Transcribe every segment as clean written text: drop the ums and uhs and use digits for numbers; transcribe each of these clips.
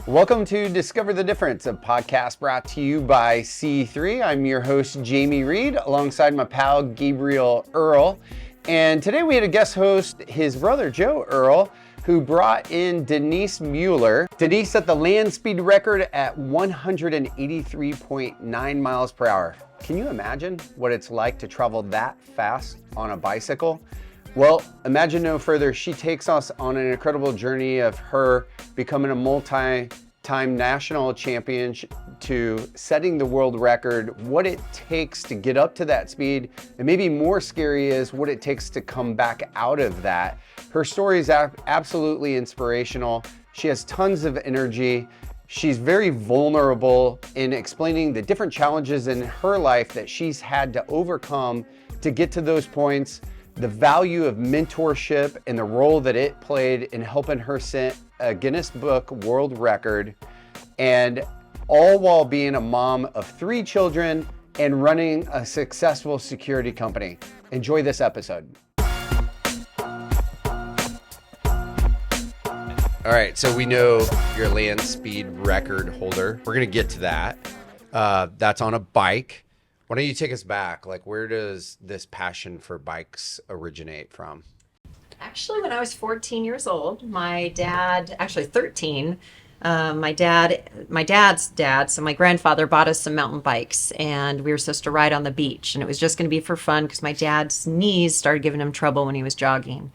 Welcome to Discover the Difference, a podcast brought to you by C3. I'm your host, Jamie Reed, alongside my pal, Gabriel Earl. And today we had a guest host, his brother, Joe Earl, who brought in Denise Mueller. Denise set the land speed record at 183.9 miles per hour. Can you imagine what it's like to travel that fast on a bicycle? Well, imagine no further. She takes us on an incredible journey of her becoming a multi-time national champion to setting the world record, what it takes to get up to that speed, and maybe more scary is what it takes to come back out of that. Her story is absolutely inspirational. She has tons of energy. She's very vulnerable in explaining the different challenges in her life that she's had to overcome to get to those points, the value of mentorship and the role that it played in helping her set a Guinness Book World Record, and all while being a mom of 3 children and running a successful security company. Enjoy this episode. All right, so we know you're a land speed record holder. We're gonna get to that. That's on a bike. Why don't you take us back? Like, where does this passion for bikes originate from? Actually, when I was 14 years old, my dad, actually 13, my dad's dad, so my grandfather bought us some mountain bikes, and we were supposed to ride on the beach. And it was just going to be for fun because my dad's knees started giving him trouble when he was jogging.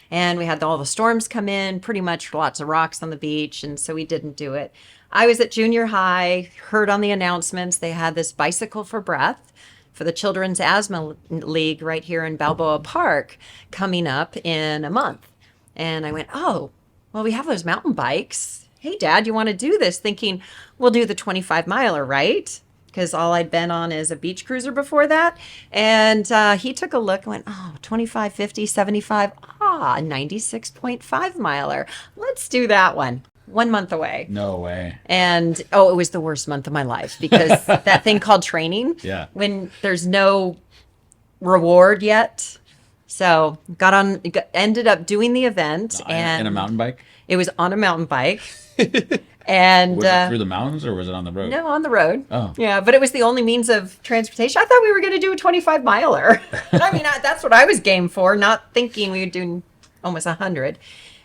And we had all the storms come in, pretty much lots of rocks on the beach, and so we didn't do it. I was at junior high, heard on the announcements they had this Bicycle for Breath for the Children's Asthma League right here in Balboa Park coming up in a month. And I went, oh, well, we have those mountain bikes. Hey, Dad, you want to do this? Thinking, we'll do the 25 miler, right? Because all I'd been on is a beach cruiser before that. And he took a look and went, oh, 25, 50, 75, 96.5 miler. Let's do that one. 1 month away. No way. And, it was the worst month of my life because that thing called training, when there's no reward yet. So ended up doing the event. And in a mountain bike? It was on a mountain bike. And was it through the mountains or was it on the road? No, on the road. Oh. Yeah, but it was the only means of transportation. I thought we were going to do a 25 miler. I mean, that's what I was game for, not thinking we would do almost 100.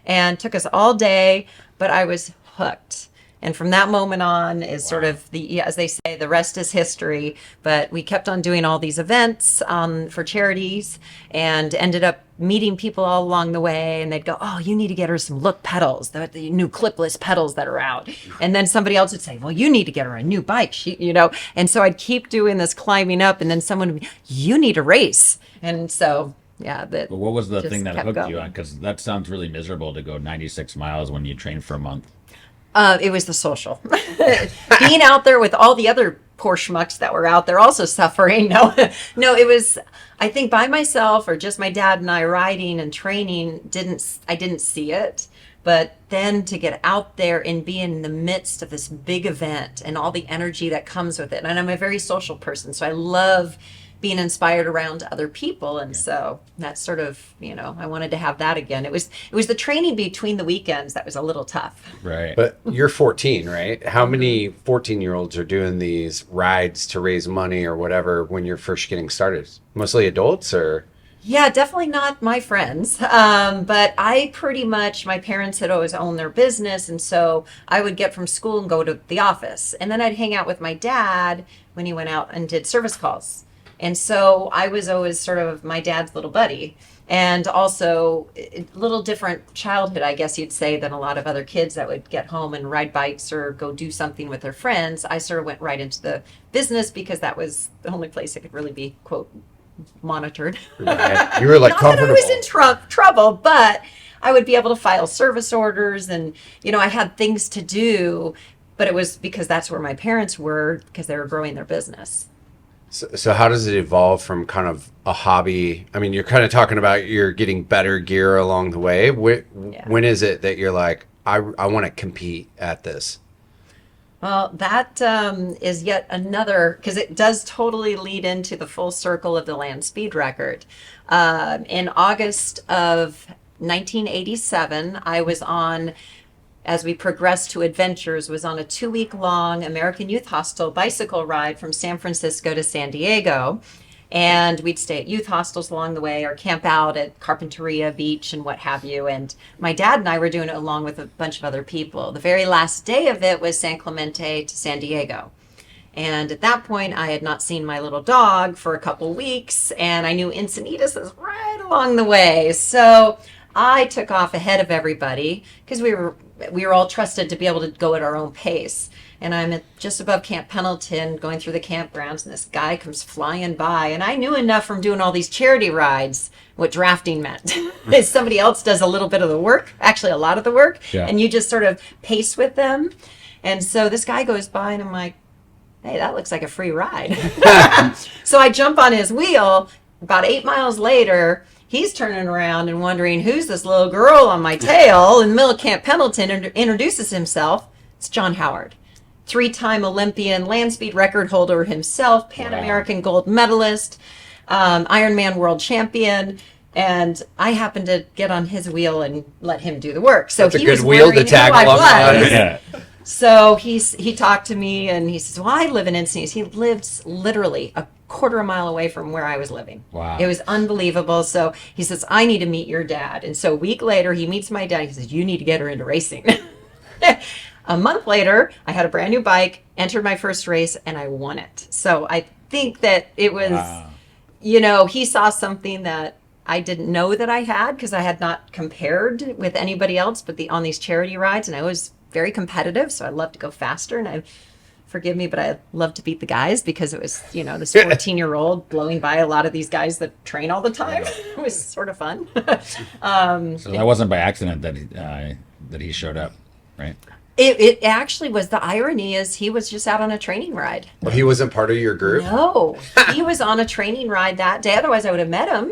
And took us all day, but I was hooked. And from that moment on is sort of as they say, the rest is history. But we kept on doing all these events for charities and ended up meeting people all along the way. And they'd go, oh, you need to get her some Look pedals, the new clipless pedals that are out. And then somebody else would say, well, you need to get her a new bike, And so I'd keep doing this climbing up. And then someone would be, you need a race. And so... yeah, but what was the thing that hooked going. you on? Because that sounds really miserable to go 96 miles when you train for a month. It was the social. Being out there with all the other poor schmucks that were out there also suffering. No, it was, I think by myself or just my dad and I riding and training, I didn't see it. But then to get out there and be in the midst of this big event and all the energy that comes with it. And I'm a very social person, so I love being inspired around other people. And so that's sort of, I wanted to have that again. It was the training between the weekends that was a little tough. Right. But you're 14, right? How many 14-year-olds are doing these rides to raise money or whatever when you're first getting started? Mostly adults or? Yeah, definitely not my friends. But I pretty much, my parents had always owned their business. And so I would get from school and go to the office. And then I'd hang out with my dad when he went out and did service calls. And so I was always sort of my dad's little buddy, and also a little different childhood, I guess you'd say, than a lot of other kids that would get home and ride bikes or go do something with their friends. I sort of went right into the business because that was the only place it could really be, quote, monitored. Right. You were like Not comfortable. that I was in trouble, but I would be able to file service orders and, I had things to do, but it was because that's where my parents were because they were growing their business. So how does it evolve from kind of a hobby? I mean, you're kind of talking about you're getting better gear along the way. When is it that you're like, I want to compete at this? Well, that is yet another, because it does totally lead into the full circle of the land speed record. In August of 1987, I was on as we progressed to adventures, was on a 2-week-long American Youth Hostel bicycle ride from San Francisco to San Diego. And we'd stay at youth hostels along the way or camp out at Carpinteria Beach and what have you. And my dad and I were doing it along with a bunch of other people. The very last day of it was San Clemente to San Diego. And at that point, I had not seen my little dog for a couple weeks, and I knew Encinitas was right along the way. So I took off ahead of everybody because we were all trusted to be able to go at our own pace. And I'm just above Camp Pendleton going through the campgrounds, and this guy comes flying by. And I knew enough from doing all these charity rides what drafting meant. Is somebody else does a little bit of the work, actually a lot of the work, and you just sort of pace with them. And so this guy goes by, and I'm like, hey, that looks like a free ride. So I jump on his wheel. About 8 miles later, he's turning around and wondering, who's this little girl on my tail? In the middle of Camp Pendleton, introduces himself. It's John Howard. 3-time Olympian, land speed record holder himself, Pan American gold medalist, Ironman world champion. And I happened to get on his wheel and let him do the work. So that's he a good was wheel to wondering tag who I along. was. Yeah. So he talked to me and he says, well, I live in Encinitas. He lived literally a quarter of a mile away from where I was living. Wow. It was unbelievable. So he says, I need to meet your dad. And so a week later, he meets my dad. He says, you need to get her into racing. A month later, I had a brand new bike, entered my first race, and I won it. So I think that it was, he saw something that I didn't know that I had because I had not compared with anybody else, but on these charity rides, and I was very competitive, so I love to go faster, and forgive me, but I love to beat the guys because it was, this 14-year-old blowing by a lot of these guys that train all the time. It was sort of fun. So that wasn't by accident that he showed up, right? It actually was. The irony is he was just out on a training ride. Well, he wasn't part of your group? No, he was on a training ride that day. Otherwise, I would have met him,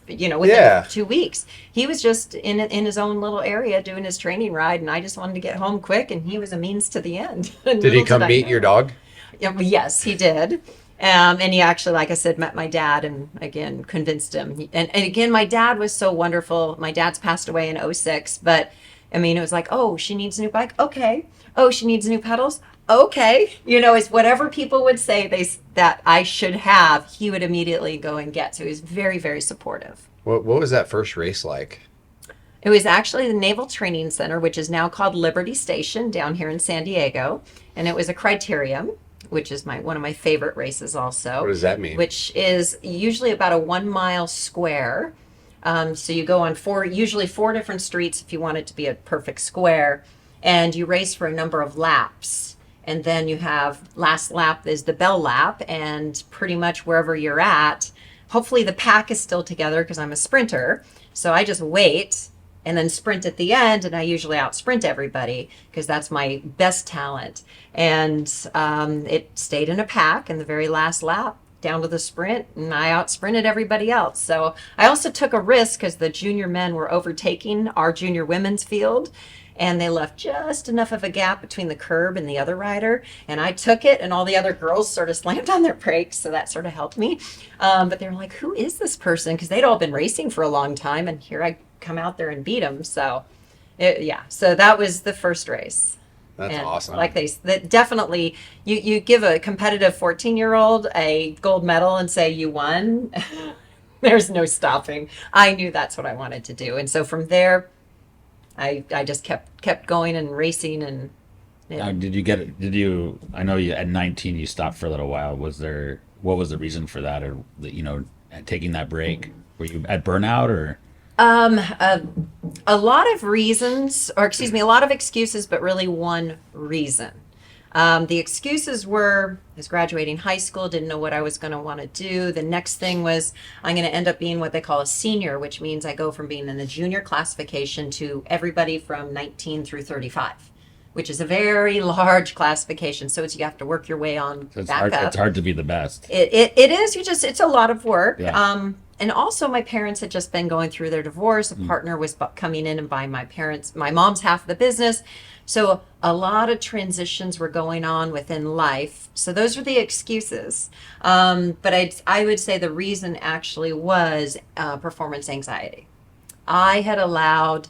within 2 weeks. He was just in his own little area doing his training ride, and I just wanted to get home quick, and he was a means to the end. Did he come meet your dog? Yes, he did. And he actually, like I said, met my dad and, again, convinced him. And again, my dad was so wonderful. My dad's passed away in 2006, but it was like, oh, she needs a new bike? Okay. Oh, she needs new pedals? Okay. It's whatever people would say that I should have, he would immediately go and get. So he was very, very supportive. What was that first race like? It was actually the Naval Training Center, which is now called Liberty Station down here in San Diego. And it was a criterium, which is one of my favorite races also. What does that mean? Which is usually about a 1 mile square. So you go on usually four different streets if you want it to be a perfect square, and you race for a number of laps. And then you have last lap is the bell lap, and pretty much wherever you're at, hopefully the pack is still together because I'm a sprinter. So I just wait and then sprint at the end, and I usually out sprint everybody because that's my best talent. And it stayed in a pack in the very last lap, down to the sprint, and I out sprinted everybody else. So I also took a risk because the junior men were overtaking our junior women's field, and they left just enough of a gap between the curb and the other rider, and I took it, and all the other girls sort of slammed on their brakes, so that sort of helped me. But they were like, who is this person? Because they'd all been racing for a long time, and here I come out there and beat them. So so that was the first race. That's awesome. Like that definitely, you give a competitive 14-year-old a gold medal and say you won, there's no stopping. I knew that's what I wanted to do. And so from there, I just kept going and racing. And Now, I know you at 19 you stopped for a little while. What was the reason for that, or taking that break? Were you at burnout, or? A lot of reasons, or excuse me, a lot of excuses, but really one reason. The excuses were, I was graduating high school, didn't know what I was going to want to do. The next thing was I'm going to end up being what they call a senior, which means I go from being in the junior classification to everybody from 19 through 35, which is a very large classification. So you have to work your way on back up. It's hard to be the best. It is. It's a lot of work. Yeah. And also my parents had just been going through their divorce. A partner was coming in and buying my mom's half of the business. So a lot of transitions were going on within life. So those were the excuses. But I would say the reason actually was performance anxiety. I had allowed,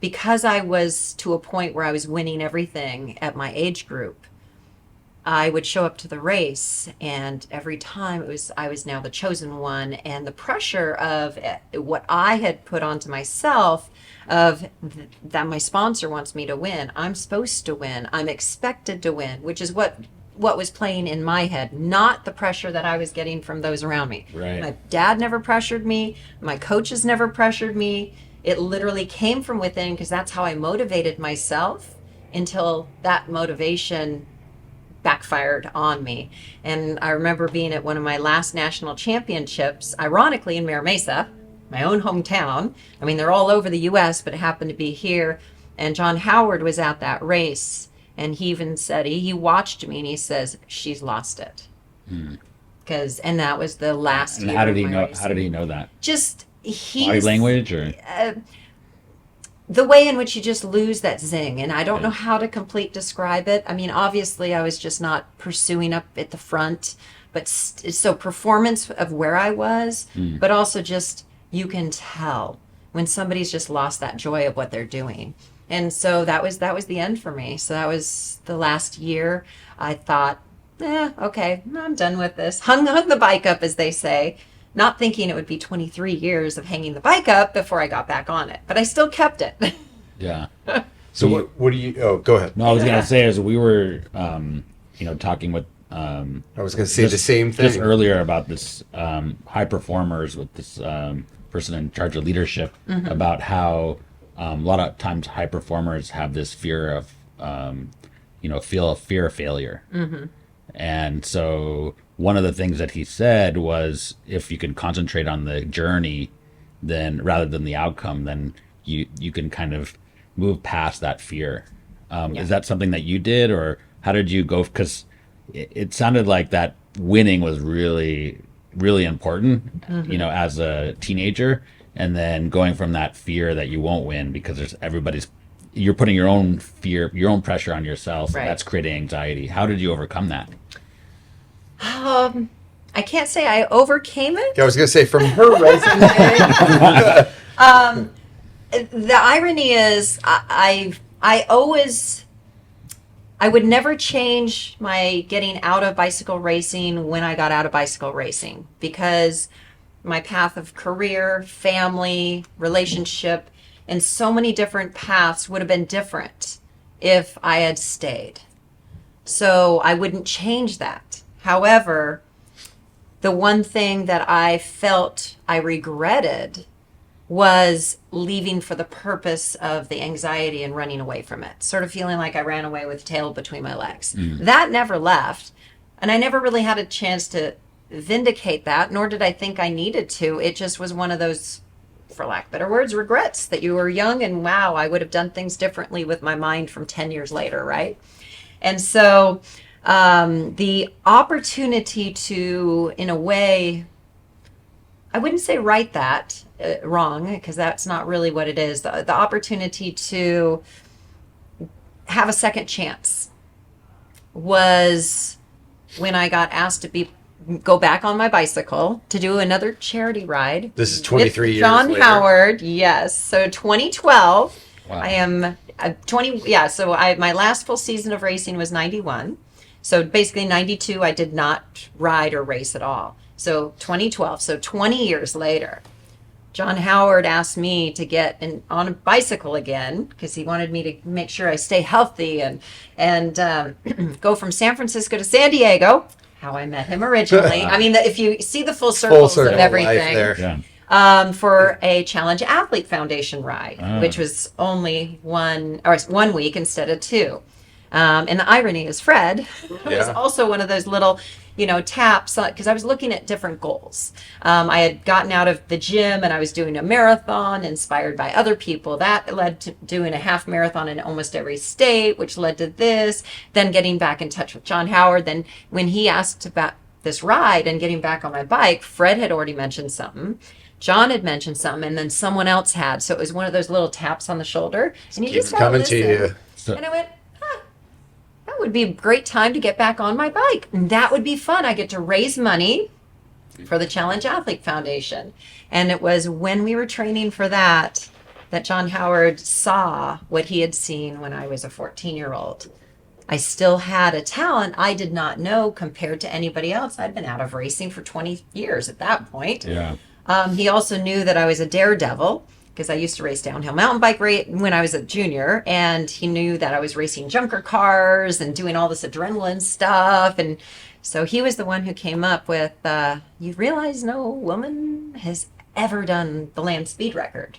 because I was to a point where I was winning everything at my age group, I would show up to the race, and every time I was now the chosen one, and the pressure of what I had put onto myself of that my sponsor wants me to win. I'm supposed to win. I'm expected to win, which is what was playing in my head, not the pressure that I was getting from those around me. Right. My dad never pressured me. My coaches never pressured me. It literally came from within, because that's how I motivated myself until that motivation backfired on me. And I remember being at one of my last national championships, ironically in Mira Mesa, my own hometown. I mean, they're all over the US, but it happened to be here. And John Howard was at that race, and he even said, he watched me and he says, she's lost it. And that was the last And year how did of he my know? racing. How did he know that? Just Body language, or the way in which you just lose that zing. And I don't know how to complete describe it. I mean, obviously I was just not pursuing up at the front, but so performance of where I was, but also just, you can tell when somebody's just lost that joy of what they're doing. And so that was the end for me. So that was the last year. I thought, okay, I'm done with this. Hung the bike up, as they say, not thinking it would be 23 years of hanging the bike up before I got back on it. But I still kept it. yeah. So what do you? Oh, go ahead. No, I was gonna say, as we were, talking with, I was going to say the same thing. just earlier about this high performers with this person in charge of leadership, about how a lot of times high performers have this fear of, feel a fear of failure. And so one of the things that he said was, if you can concentrate on the journey, then rather than the outcome, then you can kind of move past that fear. Is that something that you did, or how did you go? Because it sounded like that winning was really, really important, as a teenager, and then going from that fear that you won't win because you're putting your own fear, your own pressure on yourself. Right. That's creating anxiety. How did you overcome that? I can't say I overcame it. Yeah, I was going to say, from her resume. The irony is, I would never change my getting out of bicycle racing when I got out of bicycle racing, because my path of career, family, relationship, and so many different paths would have been different if I had stayed. So I wouldn't change that. However, the one thing that I felt I regretted was leaving for the purpose of the anxiety and running away from it. Sort of feeling like I ran away with tail between my legs. That never left. And I never really had a chance to vindicate that, nor did I think I needed to. It just was one of those, for lack of better words, regrets that you were young and wow, I would have done things differently with my mind from 10 years later, right? And so the opportunity to, in a way, I wouldn't say right that wrong, because that's not really what it is. The opportunity to have a second chance was when I got asked to go back on my bicycle to do another charity ride. This is 23 years John later. Howard, yes. So 2012, Wow. I am 20. Yeah, so my last full season of racing was 91. So basically 92, I did not ride or race at all. So 2012, so 20 years later, John Howard asked me to get on a bicycle again, because he wanted me to make sure I stay healthy and go from San Francisco to San Diego, how I met him originally. I mean, if you see the full circles of life everything, there. Yeah. for a Challenge Athlete Foundation ride, which was only one week instead of two. And the irony is Fred was also one of those little, taps, because I was looking at different goals. I had gotten out of the gym and I was doing a marathon inspired by other people. That led to doing a half marathon in almost every state, which led to this, then getting back in touch with John Howard. Then when he asked about this ride and getting back on my bike, Fred had already mentioned something. John had mentioned something, and then someone else had. So it was one of those little taps on the shoulder. And you Keeps just want to coming to listen. you. And I went, that would be a great time to get back on my bike. And that would be fun. I get to raise money for the Challenge Athlete Foundation. And it was when we were training for that that John Howard saw what he had seen when I was a 14-year-old. I still had a talent I did not know compared to anybody else. I'd been out of racing for 20 years at that point. Yeah. He also knew that I was a daredevil because I used to race downhill mountain bike when I was a junior, and he knew that I was racing junker cars and doing all this adrenaline stuff. And so he was the one who came up with, you realize no woman has ever done the land speed record.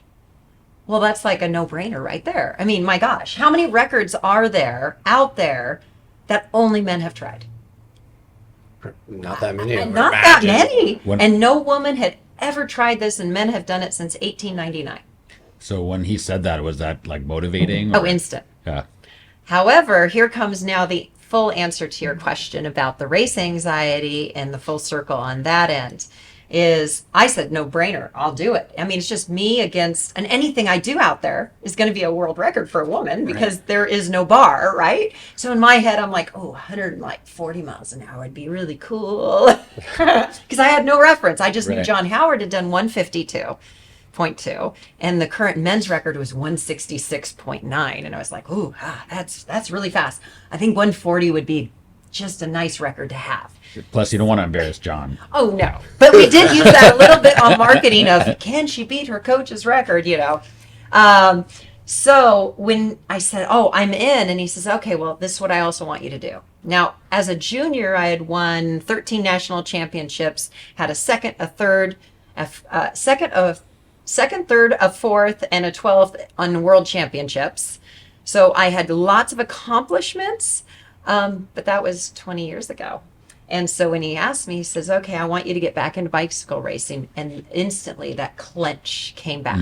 Well, that's like a no-brainer right there. I mean, my gosh, how many records are there out there that only men have tried? Not that many. Not that many. When- And no woman had ever tried this, and men have done it since 1899. So when he said that, was that like motivating? Oh, or- instant. Yeah. However, here comes now the full answer to your question about the race anxiety, and the full circle on that end is I said, no brainer, I'll do it. I mean, it's just me against, and anything I do out there is going to be a world record for a woman because there is no bar, right? So in my head, I'm like, oh, 140 miles an hour would be really cool. Because I had no reference. I just knew Right. John Howard had done 152.2, and the current men's record was 166.9, and I was like, ooh, that's really fast. I think 140 would be just a nice record to have. Plus, you don't want to embarrass John. Oh no, but we did use that a little bit on marketing of, can she beat her coach's record, you know? So when I said, oh, I'm in, and he says, okay, well, this is what I also want you to do. Now, as a junior, I had won 13 national championships, had a second, a third, second, third, a fourth, and a 12th on world championships. So I had lots of accomplishments, but that was 20 years ago. And so when he asked me, he says, okay, I want you to get back into bicycle racing. And instantly that clench came back.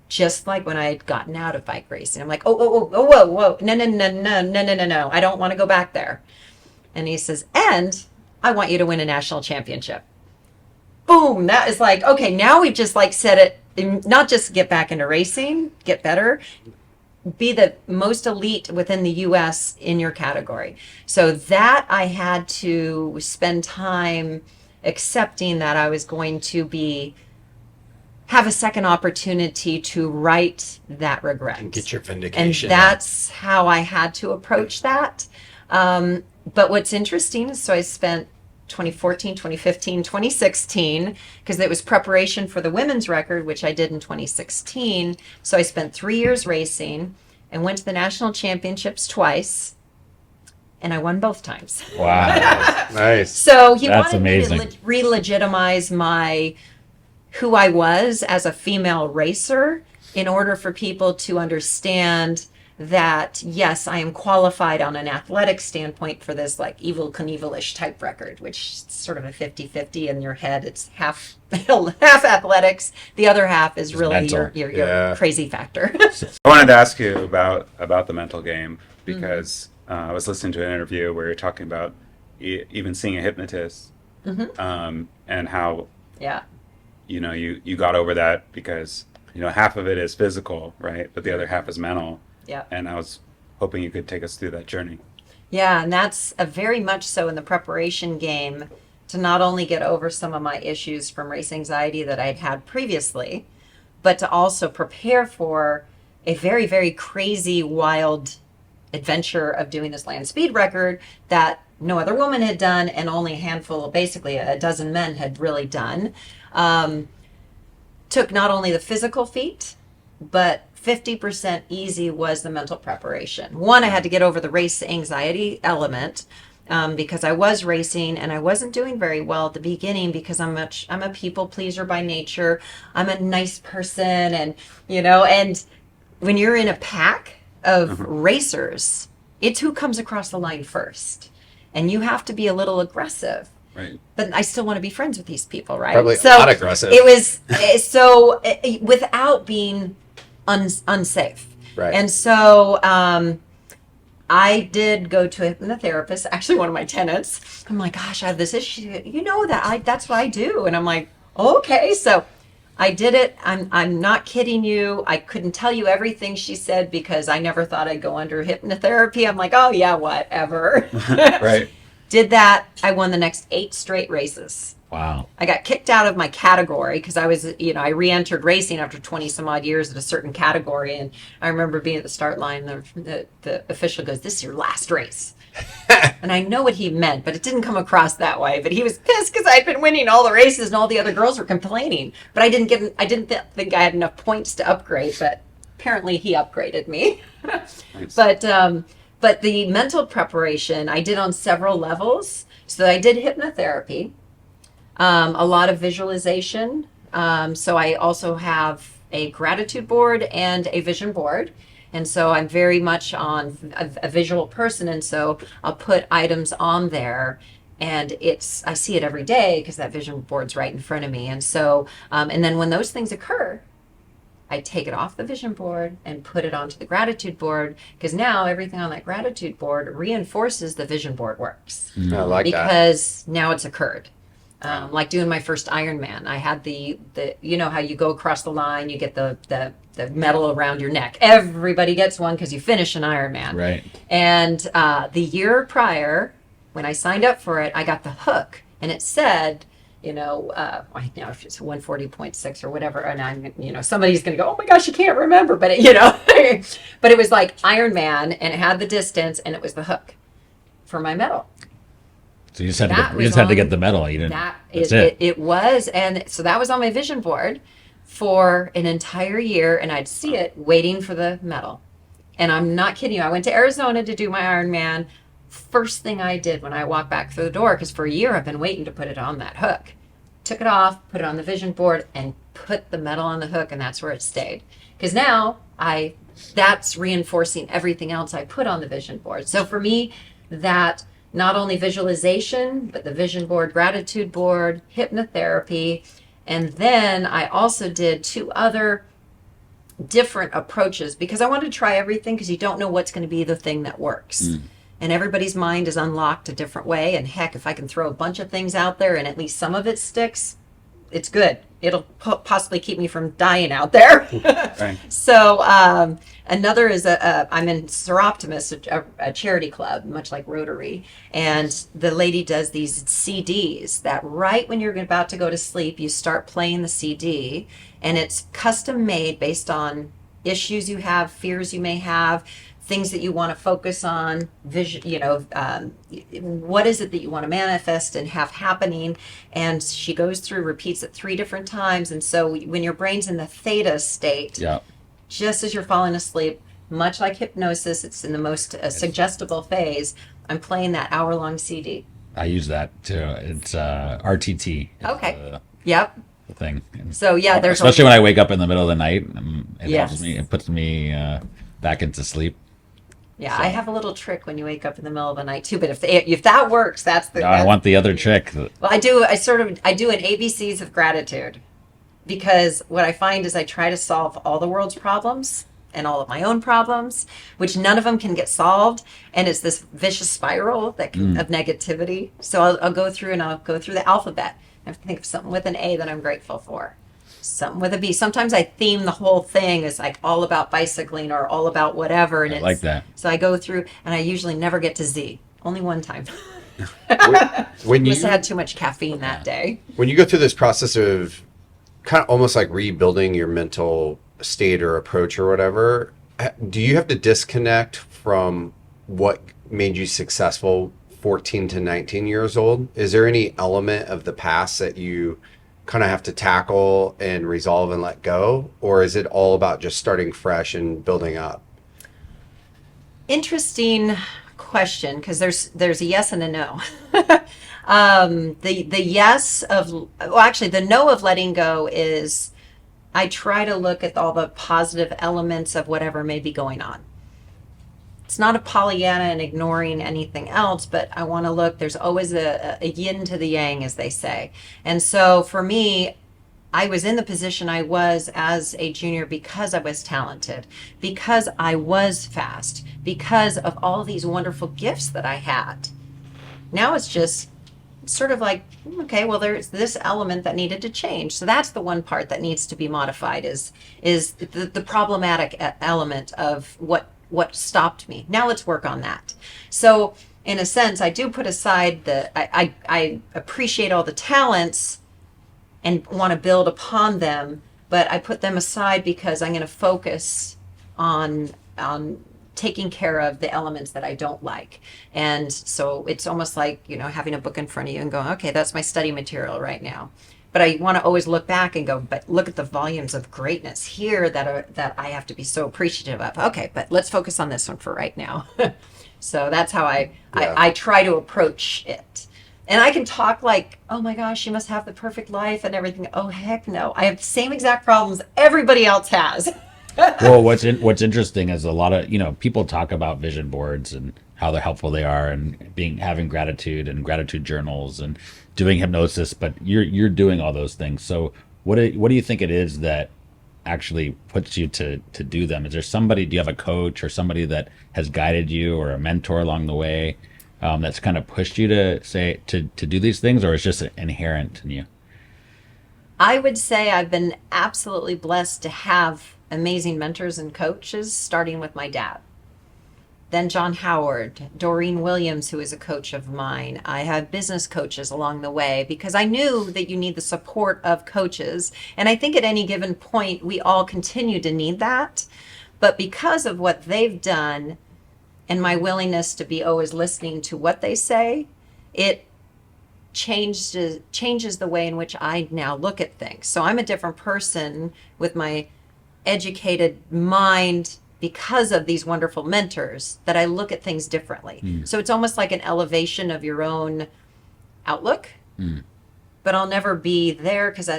Just like when I had gotten out of bike racing. I'm like, whoa. No. I don't want to go back there. And he says, and I want you to win a national championship. Boom. That is like, okay, now we've just like said it, not just get back into racing, get better, be the most elite within the US in your category. So that I had to spend time accepting that I was going to have a second opportunity to right that regret. And get your vindication. And that's how I had to approach that. But what's interesting is, so I spent 2014, 2015, 2016, because it was preparation for the women's record, which I did in 2016. So I spent 3 years racing and went to the national championships twice, and I won both times. Wow. Nice. So he That's wanted amazing. me to re-legitimize who I was as a female racer in order for people to understand that, yes, I am qualified on an athletic standpoint for this like Evel Knievel-ish type record, which is sort of a 50-50 in your head. It's half athletics. The other half is really mental. your crazy factor. I wanted to ask you about the mental game because I was listening to an interview where you're talking about even seeing a hypnotist and how Yeah. you got over that because half of it is physical, right? But the other half is mental. Yeah. And I was hoping you could take us through that journey. Yeah, and that's a very much so in the preparation game to not only get over some of my issues from race anxiety that I'd had previously, but to also prepare for a very, very crazy, wild adventure of doing this land speed record that no other woman had done and only a handful, basically a dozen men had really done. Took not only the physical feat, but 50% easy was the mental preparation. One, I had to get over the race anxiety element because I was racing and I wasn't doing very well at the beginning because I'm a people pleaser by nature. I'm a nice person, and and when you're in a pack of racers, it's who comes across the line first, and you have to be a little aggressive. Right. But I still want to be friends with these people, right? Probably not aggressive. It was without being unsafe. Right. And so I did go to a hypnotherapist, actually one of my tenants. I'm like, gosh, I have this issue. That's what I do. And I'm like, okay. So I did it. I'm not kidding you. I couldn't tell you everything she said because I never thought I'd go under hypnotherapy. I'm like, oh yeah, whatever. Right. Did that. I won the next 8 straight races. Wow. I got kicked out of my category because I was, I re-entered racing after 20 some odd years at a certain category. And I remember being at the start line, the official goes, "This is your last race." And I know what he meant, but it didn't come across that way. But he was pissed because I'd been winning all the races and all the other girls were complaining. But I didn't think I had enough points to upgrade, but apparently he upgraded me. Nice. But the mental preparation I did on several levels. So I did hypnotherapy. A lot of visualization. So I also have a gratitude board and a vision board. And so I'm very much on a visual person. And so I'll put items on there and I see it every day because that vision board's right in front of me. And so, and then when those things occur, I take it off the vision board and put it onto the gratitude board because now everything on that gratitude board reinforces the vision board works. I like that. Because now it's occurred. Like doing my first Ironman, I had the how you go across the line, you get the medal around your neck. Everybody gets one because you finish an Ironman. Right. And the year prior, when I signed up for it, I got the hook, and it said, if it's 140.6 or whatever, and I'm, somebody's going to go, "Oh my gosh, you can't remember," but but it was like Ironman, and it had the distance, and it was the hook for my medal. So you just had to get the medal. You didn't. That's it. It was, and so that was on my vision board for an entire year, and I'd see it waiting for the medal. And I'm not kidding you. I went to Arizona to do my Ironman. First thing I did when I walked back through the door, because for a year I've been waiting to put it on that hook, took it off, put it on the vision board, and put the medal on the hook, and that's where it stayed. Because now that's reinforcing everything else I put on the vision board. So for me, that not only visualization, but the vision board, gratitude board, hypnotherapy. And then I also did 2 other different approaches because I wanted to try everything because you don't know what's going to be the thing that works. And everybody's mind is unlocked a different way. And heck, if I can throw a bunch of things out there and at least some of it sticks, it's good. It'll possibly keep me from dying out there. Right. So another is I'm in Seroptimus, a charity club, much like Rotary. And the lady does these CDs that right when you're about to go to sleep, you start playing the CD. And it's custom made based on issues you have, fears you may have, things that you want to focus on, vision, what is it that you want to manifest and have happening. And she goes through, repeats it 3 different times. And so when your brain's in the theta state, just as you're falling asleep, much like hypnosis, it's in the most suggestible phase. I'm playing that hour-long CD. I use that too. It's RTT. Okay. Yep. The thing. And So yeah, there's especially when I wake up in the middle of the night, it Yes. helps me. It puts me back into sleep. Yeah, I have a little trick when you wake up in the middle of the night too. But if that works, that's the. No, I want the other trick. Well, I do an ABCs of gratitude, because what I find is I try to solve all the world's problems and all of my own problems, which none of them can get solved, and it's this vicious spiral of negativity. So I'll go through the alphabet. I have to think of something with an A that I'm grateful for. Something with a B. Sometimes I theme the whole thing as like all about bicycling or all about whatever. And I like that. So I go through and I usually never get to Z. Only one time. When you Must have had too much caffeine that day. when you go through this process of kind of almost like rebuilding your mental state or approach or whatever, do you have to disconnect from what made you successful 14 to 19 years old? Is there any element of the past that you kind of have to tackle and resolve and let go? Or is it all about just starting fresh and building up? Interesting question, because there's a yes and a no. The yes of, well, actually the no of letting go is I try to look at all the positive elements of whatever may be going on. It's not a Pollyanna and ignoring anything else, but I want to look, there's always a yin to the yang, as they say. And so for me, I was in the position I was as a junior because I was talented, because I was fast, because of all these wonderful gifts that I had. Now it's just sort of like, okay, well, there's this element that needed to change. So that's the one part that needs to be modified is the problematic element of what stopped me. Now let's work on that. So, in a sense, I do put aside I appreciate all the talents and want to build upon them, but I put them aside because I'm going to focus on taking care of the elements that I don't like. And so it's almost like, having a book in front of you and going, okay, that's my study material right now. But I want to always look back and go, but look at the volumes of greatness here that I have to be so appreciative of. Okay, but let's focus on this one for right now. So that's how I try to approach it. And I can talk like, oh my gosh, you must have the perfect life and everything. Oh, heck no. I have the same exact problems everybody else has. Well, what's interesting is a lot of, people talk about vision boards and how they're helpful they are, and having gratitude and gratitude journals and doing hypnosis, but you're doing all those things. So what do you think it is that actually puts you to do them? Is there somebody, do you have a coach or somebody that has guided you, or a mentor along the way, that's kind of pushed you to do these things, or it's just inherent in you? I would say I've been absolutely blessed to have amazing mentors and coaches, starting with my dad. Then John Howard, Doreen Williams, who is a coach of mine. I had business coaches along the way because I knew that you need the support of coaches. And I think at any given point, we all continue to need that. But because of what they've done and my willingness to be always listening to what they say, it changes the way in which I now look at things. So I'm a different person with my educated mind because of these wonderful mentors, that I look at things differently. So it's almost like an elevation of your own outlook. But I'll never be there because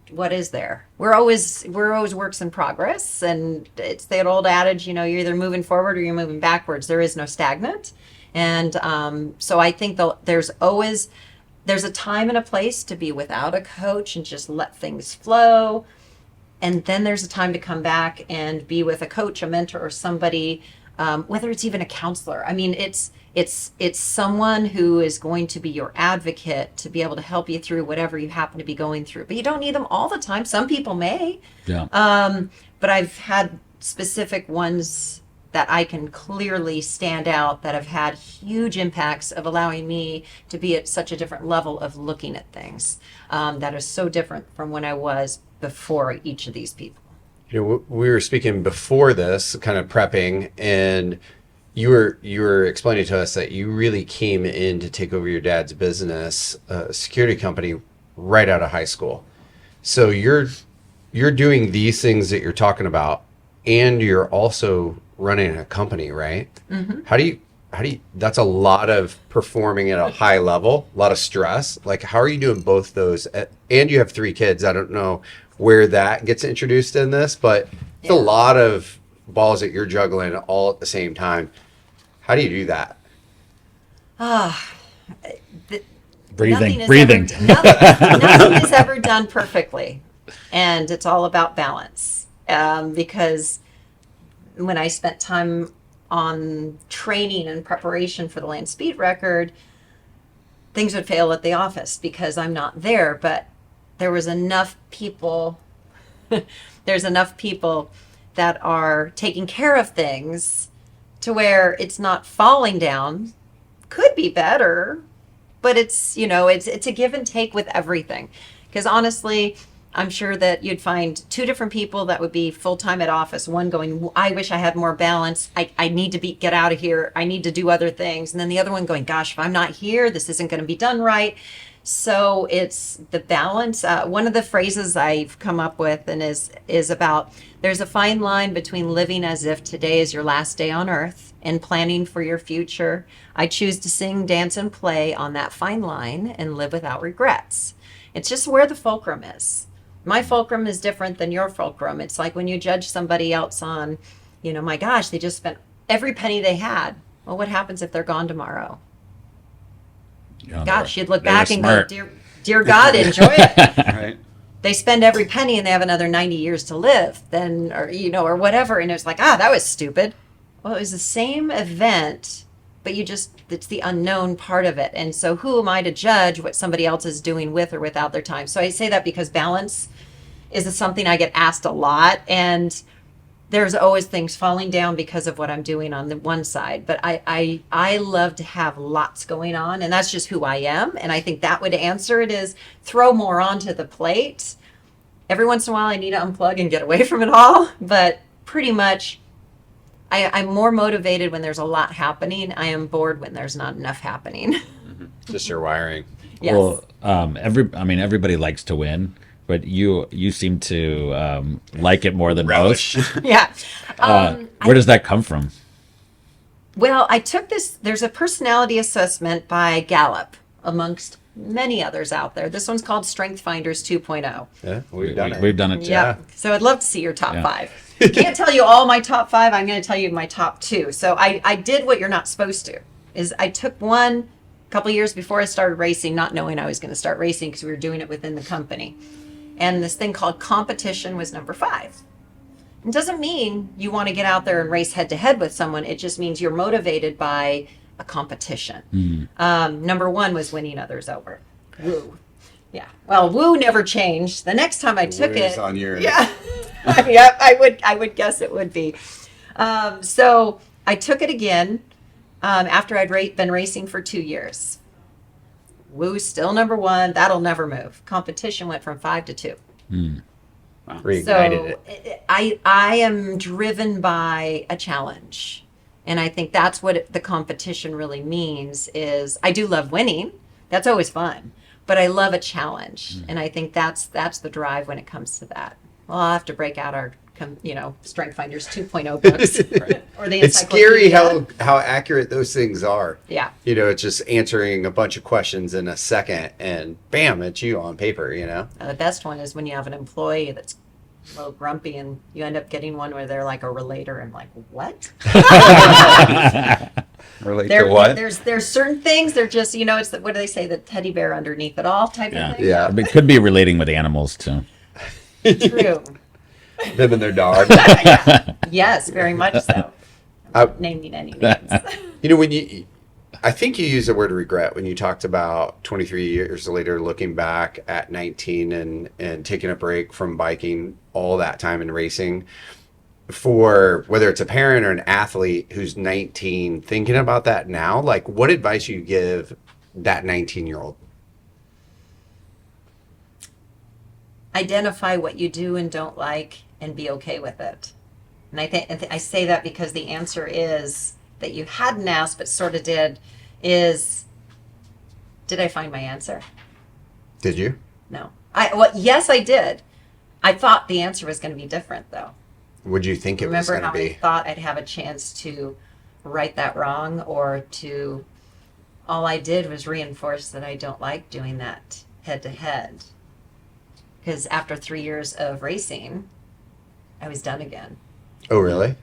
what is there? We're always works in progress, and it's that old adage, you're either moving forward or you're moving backwards. There is no stagnant. And so I think there's a time and a place to be without a coach and just let things flow. And then there's a time to come back and be with a coach, a mentor, or somebody, whether it's even a counselor. I mean, it's someone who is going to be your advocate to be able to help you through whatever you happen to be going through. But you don't need them all the time. Some people may. Yeah. But I've had specific ones that I can clearly stand out that have had huge impacts of allowing me to be at such a different level of looking at things, that is so different from when I was before each of these people. We were speaking before this, kind of prepping, and you were explaining to us that you really came in to take over your dad's business, a security company, right out of high school. So you're doing these things that you're talking about, and you're also running a company, right? Mm-hmm. How do you, that's a lot of performing at a high level, a lot of stress. Like, how are you doing both those? And you have 3 kids. I don't know where that gets introduced in this, but it's a lot of balls that you're juggling all at the same time. How do you do that? Breathing. Nothing is ever done perfectly. And it's all about balance. Because when I spent time on training and preparation for the land speed record, things would fail at the office because I'm not there. But there was enough people, there's enough people that are taking care of things to where it's not falling down. Could be better, but it's a give and take with everything. Because honestly, I'm sure that you'd find 2 different people that would be full-time at office. One going, I wish I had more balance. I need to get out of here. I need to do other things. And then the other one going, gosh, if I'm not here, this isn't going to be done right. So it's the balance. One of the phrases I've come up with and is about, there's a fine line between living as if today is your last day on earth and planning for your future. I choose to sing, dance, and play on that fine line and live without regrets. It's just where the fulcrum is. My fulcrum is different than your fulcrum. It's like when you judge somebody else on, my gosh, they just spent every penny they had. Well, what happens if they're gone tomorrow? Gosh, you'd look back and go, dear God, enjoy it. Right. They spend every penny and they have another 90 years to live, then, or whatever. And it's like, that was stupid. Well, it was the same event, but it's the unknown part of it. And so who am I to judge what somebody else is doing with or without their time? So I say that because balance is something I get asked a lot. And there's always things falling down because of what I'm doing on the one side. But I love to have lots going on, and that's just who I am. And I think that would answer it is throw more onto the plate. Every once in a while, I need to unplug and get away from it all. But pretty much, I'm more motivated when there's a lot happening. I am bored when there's not enough happening. Just your wiring. Yes. Well, everybody likes to win, but you seem to like it more than Relish. most. Yeah. Where does that come from? Well, I took this, there's a personality assessment by Gallup, amongst many others out there. This one's called Strength Finders 2.0. Yeah, we've done it. We've done it too. Yeah. So I'd love to see your top Yeah. 5. Can't tell you all my top 5. I'm going to tell you my top 2. So I did what you're not supposed to, is I took one a couple years before I started racing, not knowing I was going to start racing because we were doing it within the company. And this thing called competition was number 5. It doesn't mean you want to get out there and race head to head with someone. It just means you're motivated by a competition. Number 1 was winning others over. Woo. Yeah. Well, woo never changed. The next time I took Woo's it, on yours. yeah, yeah, I would guess it would be. So I took it again after I'd been racing for 2 years. Woo's still number 1. That'll never move. Competition went from 5 to 2. Reignited So it. I am driven by a challenge. And I think that's what the competition really means is I do love winning. That's always fun. But I love a challenge. And I think that's the drive when it comes to that. Well, I'll have to break out our Strength Finders 2.0 books. Or the It's scary encyclopedia. how accurate those things are. Yeah. It's just answering a bunch of questions in a second and bam, it's you on paper, The best one is when you have an employee that's a little grumpy and you end up getting one where they're like a relator and like, what? Relate to what? There's certain things they're just it's what do they say, the teddy bear underneath it all type Yeah. of thing. Yeah. It could be relating with animals too. True. Them and their dog. Yeah. Yes, very much so. I- Naming any names. When I think you used the word regret when you talked about 23 years later looking back at 19 and taking a break from biking all that time in racing. For whether it's a parent or an athlete who's 19 thinking about that now, like what advice you give that 19-year-old? Identify what you do and don't like and be okay with it. And I think I say that because the answer is that you hadn't asked but sort of did I find my answer? Did you? No. Yes, I did. I thought the answer was going to be different though. Would you think it was Remember going how to I be? thought I'd have a chance to right that wrong or to all I did was reinforce that I don't like doing that head to head. Because after 3 years of racing, I was done again. Oh, really?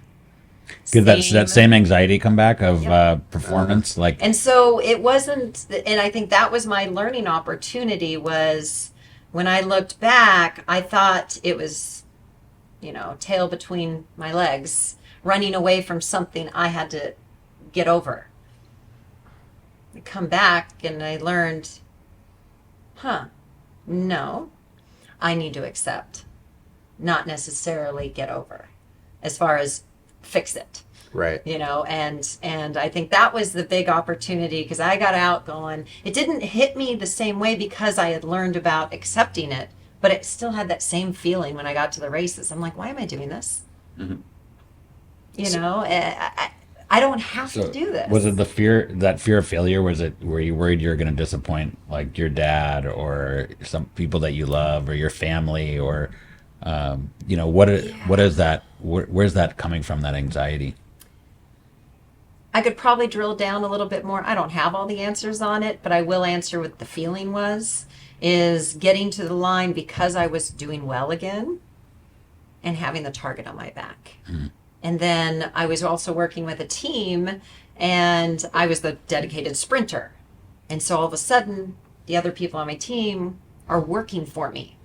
Did that same anxiety come back of performance? And so it wasn't, and I think that was my learning opportunity was when I looked back, I thought it was, tail between my legs, running away from something I had to get over. I come back and I learned, no, I need to accept, not necessarily get over, as far as fix it. Right. And I think that was the big opportunity because I got out going, it didn't hit me the same way because I had learned about accepting it, but it still had that same feeling when I got to the races. I'm like, why am I doing this? Mhm. I don't have to do this. Was it that fear of failure? Were you worried you were going to disappoint like your dad or some people that you love or your family or, what is that? Where's that coming from? That anxiety? I could probably drill down a little bit more. I don't have all the answers on it, but I will answer what the feeling is getting to the line because I was doing well again and having the target on my back. And then I was also working with a team and I was the dedicated sprinter. And so all of a sudden, the other people on my team are working for me.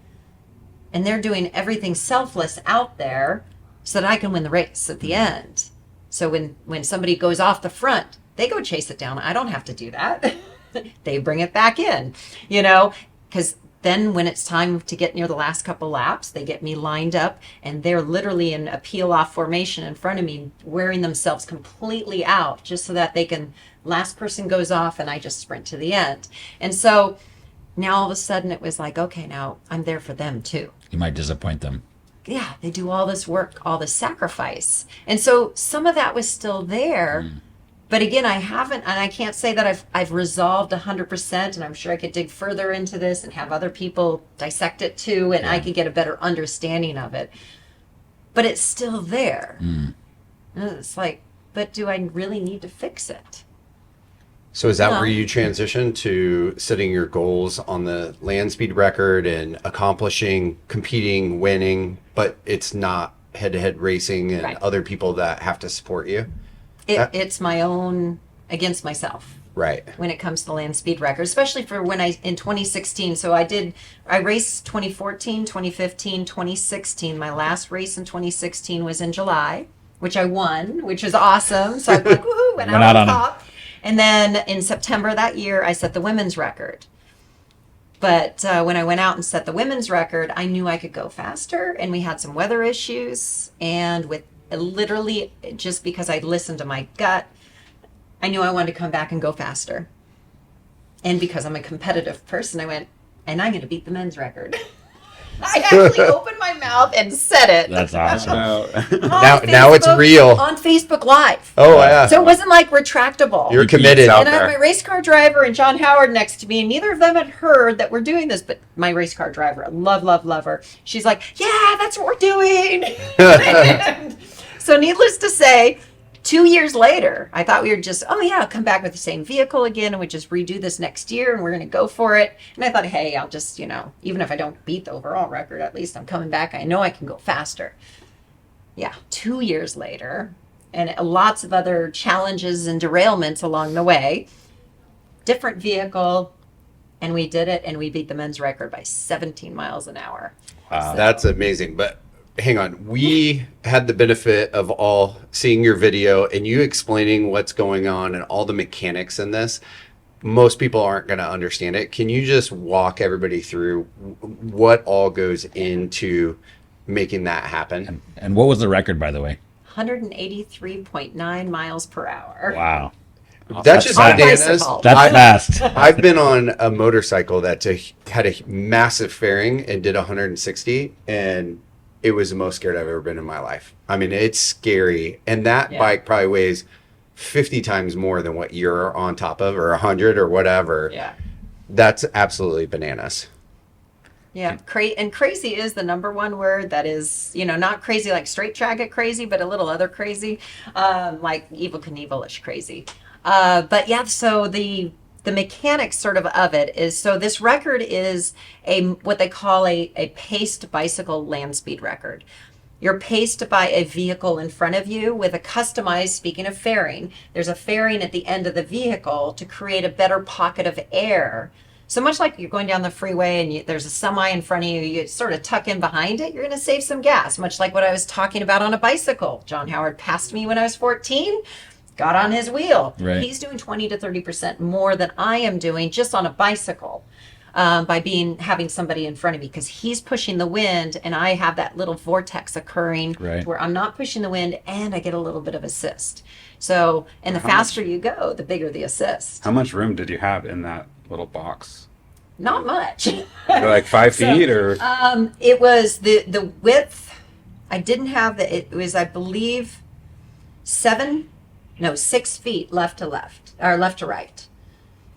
And they're doing everything selfless out there so that I can win the race at the end. So when somebody goes off the front, they go chase it down. I don't have to do that. They bring it back in, because then when it's time to get near the last couple laps, they get me lined up, and they're literally in a peel-off formation in front of me, wearing themselves completely out just so that they can, last person goes off and I just sprint to the end. And so now all of a sudden it was like, okay, now I'm there for them too. You might disappoint them. Yeah, they do all this work, all this sacrifice. And so some of that was still there. But again, I haven't, and I can't say that I've resolved 100%, and I'm sure I could dig further into this and have other people dissect it too, and I could get a better understanding of it. But it's still there. And it's like, but do I really need to fix it? So is that No. where you transition to setting your goals on the land speed record and accomplishing, competing, winning, but it's not head-to-head racing and Right. other people that have to support you? It's my own against myself Right. when it comes to the land speed record, especially for when in 2016. So I raced 2014, 2015, 2016. My last race in 2016 was in July, which I won, which is awesome. So I'm like, woohoo, went out on top. And then in September that year, I set the women's record. But when I went out and set the women's record, I knew I could go faster, and we had some weather issues. And with literally just because I listened to my gut, I knew I wanted to come back and go faster. And because I'm a competitive person, I went, and I'm going to beat the men's record. I actually opened my mouth and said it. That's awesome. Now it's real. On Facebook Live. Oh, yeah. So it wasn't like retractable. You're committed. out And I had there. my race car driver and John Howard next to me, and neither of them had heard that we're doing this. But my race car driver, love her. She's like, yeah, that's what we're doing. And so needless to say, 2 years later, I thought we were just, oh yeah, I'll come back with the same vehicle again, and we just redo this next year, and we're going to go for it. And I thought, hey, I'll just, even if I don't beat the overall record, at least I'm coming back. I know I can go faster. Yeah, 2 years later, and lots of other challenges and derailments along the way. Different vehicle, and we did it, and we beat the men's record by 17 miles an hour. Wow. That's amazing. But hang on. We had the benefit of all seeing your video and you explaining what's going on and all the mechanics in this. Most people aren't going to understand it. Can you just walk everybody through what all goes into making that happen? And what was the record, by the way? 183.9 miles per hour. Wow. That's just fast. bananas. Bicycle. That's fast. I've been on a motorcycle that had a massive fairing and did 160, and it was the most scared I've ever been in my life. I mean, it's scary. And that bike probably weighs 50 times more than what you're on top of, or 100 or whatever. Yeah. That's absolutely bananas. Yeah. And crazy is the number one word that is, not crazy like straight jacket crazy, but a little other crazy, like Evel Knievel-ish crazy. But yeah, so the mechanics sort of it is, so this record is what they call a paced bicycle land speed record. You're paced by a vehicle in front of you with a customized, speaking of fairing, there's a fairing at the end of the vehicle to create a better pocket of air. So much like you're going down the freeway and there's a semi in front of you, you sort of tuck in behind it, you're going to save some gas, much like what I was talking about on a bicycle. John Howard passed me when I was 14. Got on his wheel. Right. He's doing 20 to 30% more than I am doing just on a bicycle by having somebody in front of me, because he's pushing the wind and I have that little vortex occurring where I'm not pushing the wind and I get a little bit of assist. So, and the faster you go, the bigger the assist. How much room did you have in that little box? Not much. Like 5 feet or? It was the width. I didn't have it was, I believe, 6 feet left to right.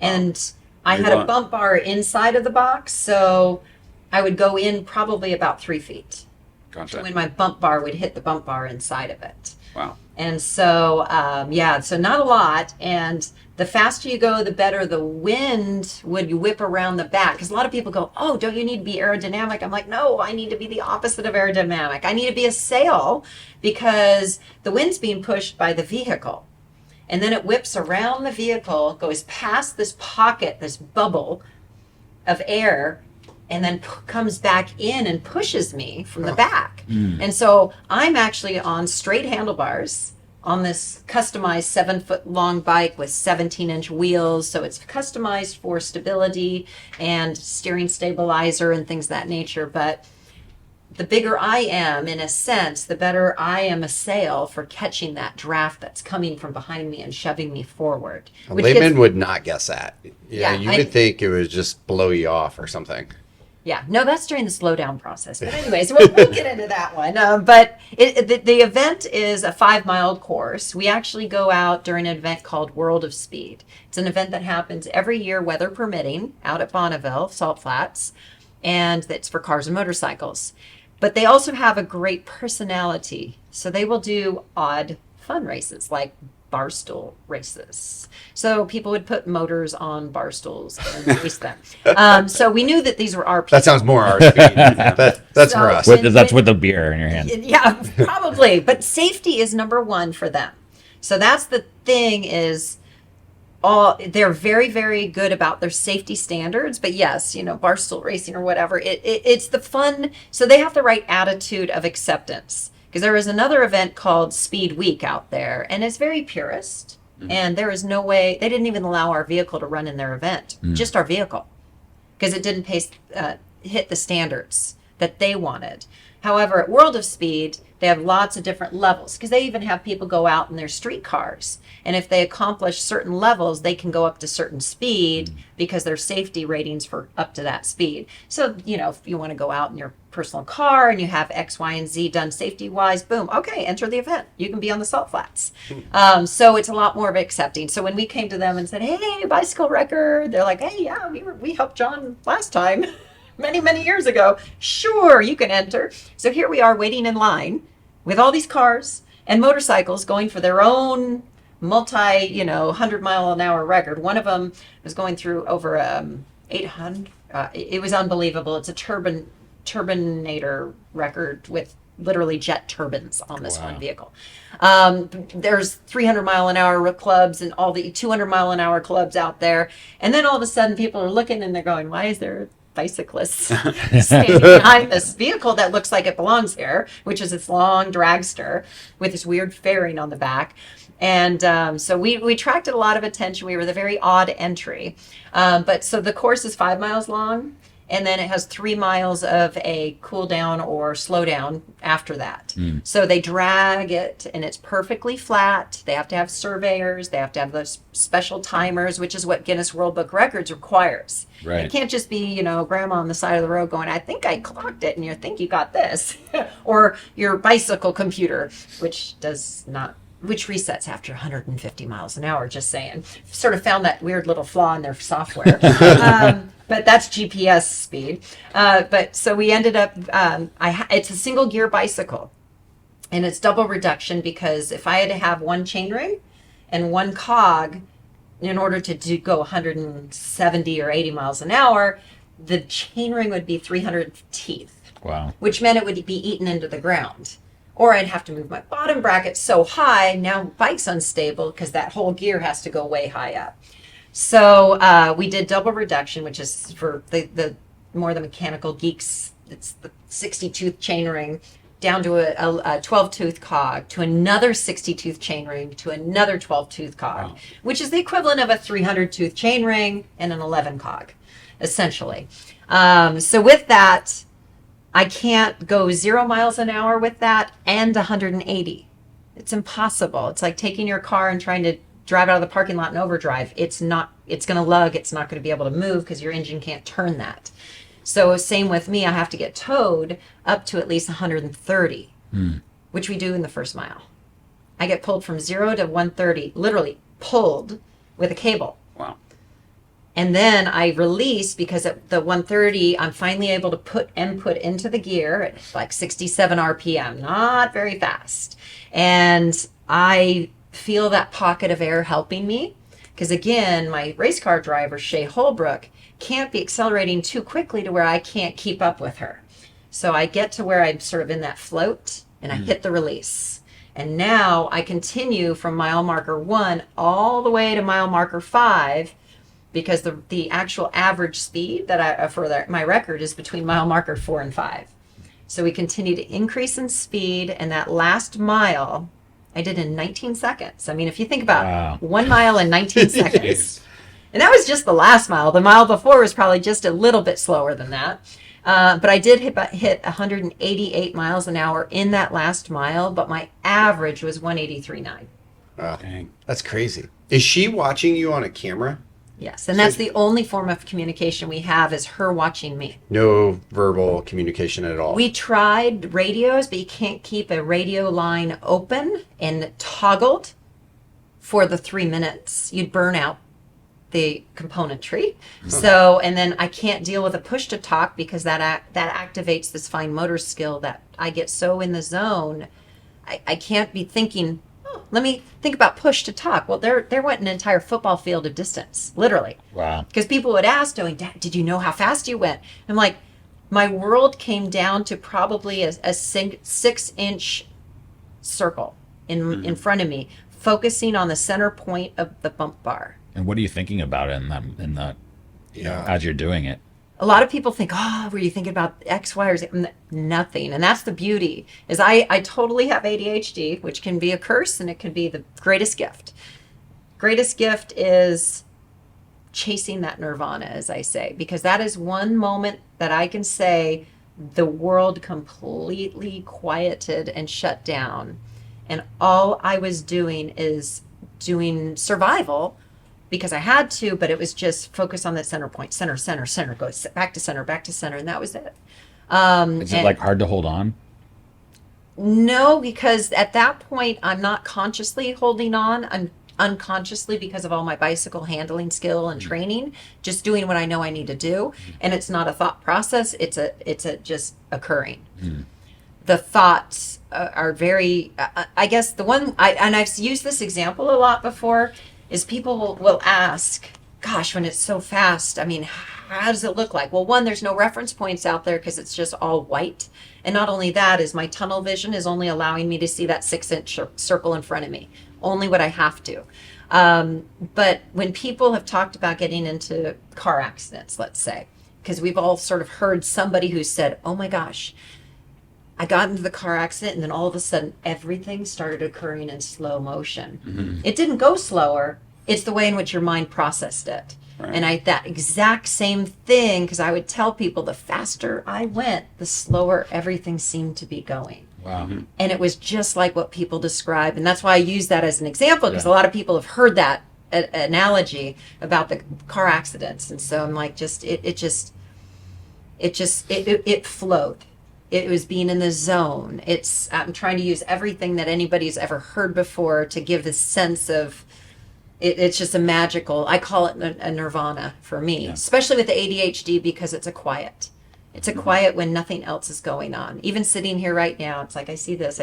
And I had a bump bar inside of the box, so I would go in probably about 3 feet. Gotcha. When my bump bar would hit the bump bar inside of it. Wow. And so, so not a lot. And the faster you go, the better the wind would whip around the back. Because a lot of people go, oh, don't you need to be aerodynamic? I'm like, no, I need to be the opposite of aerodynamic. I need to be a sail because the wind's being pushed by the vehicle. And then it whips around the vehicle, goes past this pocket, this bubble of air, and then comes back in and pushes me from the back. And so I'm actually on straight handlebars on this customized 7-foot long bike with 17-inch wheels. So it's customized for stability and steering stabilizer and things of that nature. But the bigger I am, in a sense, the better I am a sail for catching that draft that's coming from behind me and shoving me forward. A layman would not guess that. Yeah, You would think it would just blow you off or something. Yeah, no, that's during the slowdown process. But anyways, we'll get into that one. But the event is a 5-mile course. We actually go out during an event called World of Speed. It's an event that happens every year, weather permitting, out at Bonneville, Salt Flats, and it's for cars and motorcycles. But they also have a great personality. So they will do odd fun races like barstool races. So people would put motors on barstools and race them. So we knew that these were our people. That sounds more our speed. That's So- for us. That's with the beer in your hand. Yeah, probably. But safety is number one for them. So that's the thing is they're very, very good about their safety standards. But yes, barstool racing or whatever, it's the fun. So they have the right attitude of acceptance. Because there is another event called Speed Week out there, and it's very purist. And there is no way, they didn't even allow our vehicle to run in their event, just our vehicle, because it didn't hit the standards that they wanted. However, at World of Speed, they have lots of different levels, because they even have people go out in their street cars. And if they accomplish certain levels, they can go up to certain speed because their safety ratings for up to that speed. So, if you want to go out in your personal car and you have X, Y, and Z done safety-wise, boom, okay, enter the event. You can be on the Salt Flats. So it's a lot more of accepting. So when we came to them and said, hey, bicycle record, they're like, hey, yeah, we helped John last time. Many, many years ago. Sure, you can enter. So here we are waiting in line with all these cars and motorcycles going for their own 100-mile-an-hour record. One of them was going through over 800. It was unbelievable. It's a turbinator record with literally jet turbines on this one vehicle. There's 300-mile-an-hour clubs and all the 200-mile-an-hour clubs out there. And then all of a sudden people are looking and they're going, why is there bicyclists standing behind this vehicle that looks like it belongs here, which is this long dragster with this weird fairing on the back. And so we attracted a lot of attention. We were the very odd entry. But so the course is 5 miles long, and then it has 3 miles of a cool down or slow down after that. So they drag it, and it's perfectly flat. They have to have surveyors. They have to have those special timers, which is what Guinness World Book Records requires. Right. It can't just be, grandma on the side of the road going, I think I clocked it, and you think you got this. Or your bicycle computer, which resets after 150 miles an hour, just saying. Sort of found that weird little flaw in their software. But that's GPS speed. But so we ended up, it's a single gear bicycle. And it's double reduction because if I had to have one chainring and one cog in order to go 170 or 80 miles an hour, the chainring would be 300 teeth. Wow. Which meant it would be eaten into the ground. Or I'd have to move my bottom bracket so high, now bike's unstable because that whole gear has to go way high up. So we did double reduction, which is for the more the mechanical geeks. It's the 60-tooth chainring down to a 12-tooth cog, to another 60-tooth chainring, to another 12-tooth cog, Wow. which is the equivalent of a 300-tooth chainring and an 11 cog, essentially. So with that, I can't go 0 miles an hour with that and 180. It's impossible. It's like taking your car and trying to drive out of the parking lot in overdrive. It's going to lug. It's not going to be able to move because your engine can't turn that. So same with me. I have to get towed up to at least 130, which we do in the first mile. I get pulled from 0 to 130, literally pulled with a cable. Wow. And then I release because at the 130, I'm finally able to put input into the gear at like 67 RPM, not very fast. And I feel that pocket of air helping me. Because again, my race car driver, Shay Holbrook, can't be accelerating too quickly to where I can't keep up with her. So I get to where I'm sort of in that float and I hit the release. And now I continue from mile marker 1 all the way to mile marker 5, because the actual average speed that my record is between mile marker 4 and 5. So we continue to increase in speed, and that last mile I did in 19 seconds. I mean, if you think about Wow. 1 mile in 19 seconds, Jeez. and that was just the last mile. The mile before was probably just a little bit slower than that. But I did hit 188 miles an hour in that last mile, but my average was 183.9. Dang. That's crazy. Is she watching you on a camera? Yes, and that's the only form of communication we have is her watching me. No verbal communication at all. We tried radios, but you can't keep a radio line open and toggled for the 3 minutes. You'd burn out the componentry. So, and then I can't deal with a push to talk because that activates this fine motor skill that I get so in the zone. I can't be thinking, oh, let me think about push to talk. Well, there went an entire football field of distance, literally. Wow. Because people would ask, going, Dad, did you know how fast you went? I'm like, my world came down to probably a 6-inch circle in front of me, focusing on the center point of the bump bar. And what are you thinking about in that Yeah. as you're doing it? A lot of people think, oh, were you thinking about X, Y, or Z? Nothing. And that's the beauty, is I totally have ADHD, which can be a curse and it can be the greatest gift. Greatest gift is chasing that nirvana, as I say, because that is one moment that I can say the world completely quieted and shut down. And all I was doing is doing survival because I had to, but it was just focus on that center point, center, go back to center, and that was it. Is it like hard to hold on? No, because at that point, I'm not consciously holding on. I'm unconsciously, because of all my bicycle handling skill and training, just doing what I know I need to do. And it's not a thought process. It's a just occurring. The thoughts are very, I guess the one, and I've used this example a lot before, is people will ask, gosh, when it's so fast, I mean, how does it look like? Well, one, there's no reference points out there because it's just all white. And not only that, is my tunnel vision is only allowing me to see that 6-inch circle in front of me, only what I have to. But when people have talked about getting into car accidents, let's say, because we've all sort of heard somebody who said, oh my gosh, I got into the car accident and then all of a sudden everything started occurring in slow motion. It didn't go slower. It's the way in which your mind processed it. Right. And that exact same thing, because I would tell people the faster I went, the slower everything seemed to be going. Wow. And it was just like what people describe. And that's why I use that as an example, because Yeah. a lot of people have heard that analogy about the car accidents. And so I'm like, it flowed. It was being in the zone. I'm trying to use everything that anybody's ever heard before to give this sense of, it's just a magical, I call it a nirvana for me, especially with the ADHD, because it's a quiet. It's a quiet when nothing else is going on. Even sitting here right now, it's like, I see this.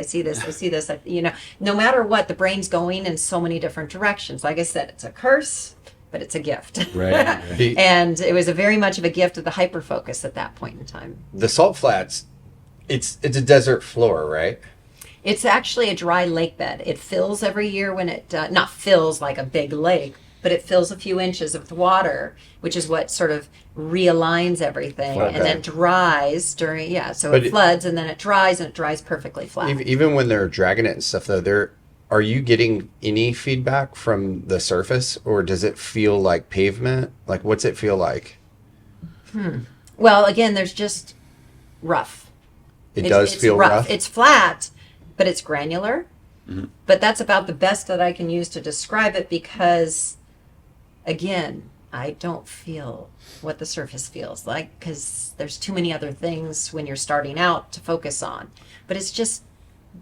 No matter what, the brain's going in so many different directions. Like I said, it's a curse, but it's a gift. Right. And it was very much of a gift of the hyperfocus at that point in time. The Salt Flats, it's a desert floor, right? It's actually a dry lake bed. It fills every year when it, not fills like a big lake, but it fills a few inches of water, which is what sort of realigns everything. Okay. And then dries during, so But it floods and then it dries, and it dries perfectly flat. Even when they're dragging it and stuff, though, are you getting any feedback from the surface, or does it feel like pavement? Like, what's it feel like? Well, again, there's just rough. It does feel rough. It's flat, but it's granular. But that's about the best that I can use to describe it, because, again, I don't feel what the surface feels like, because there's too many other things when you're starting out to focus on. But it's just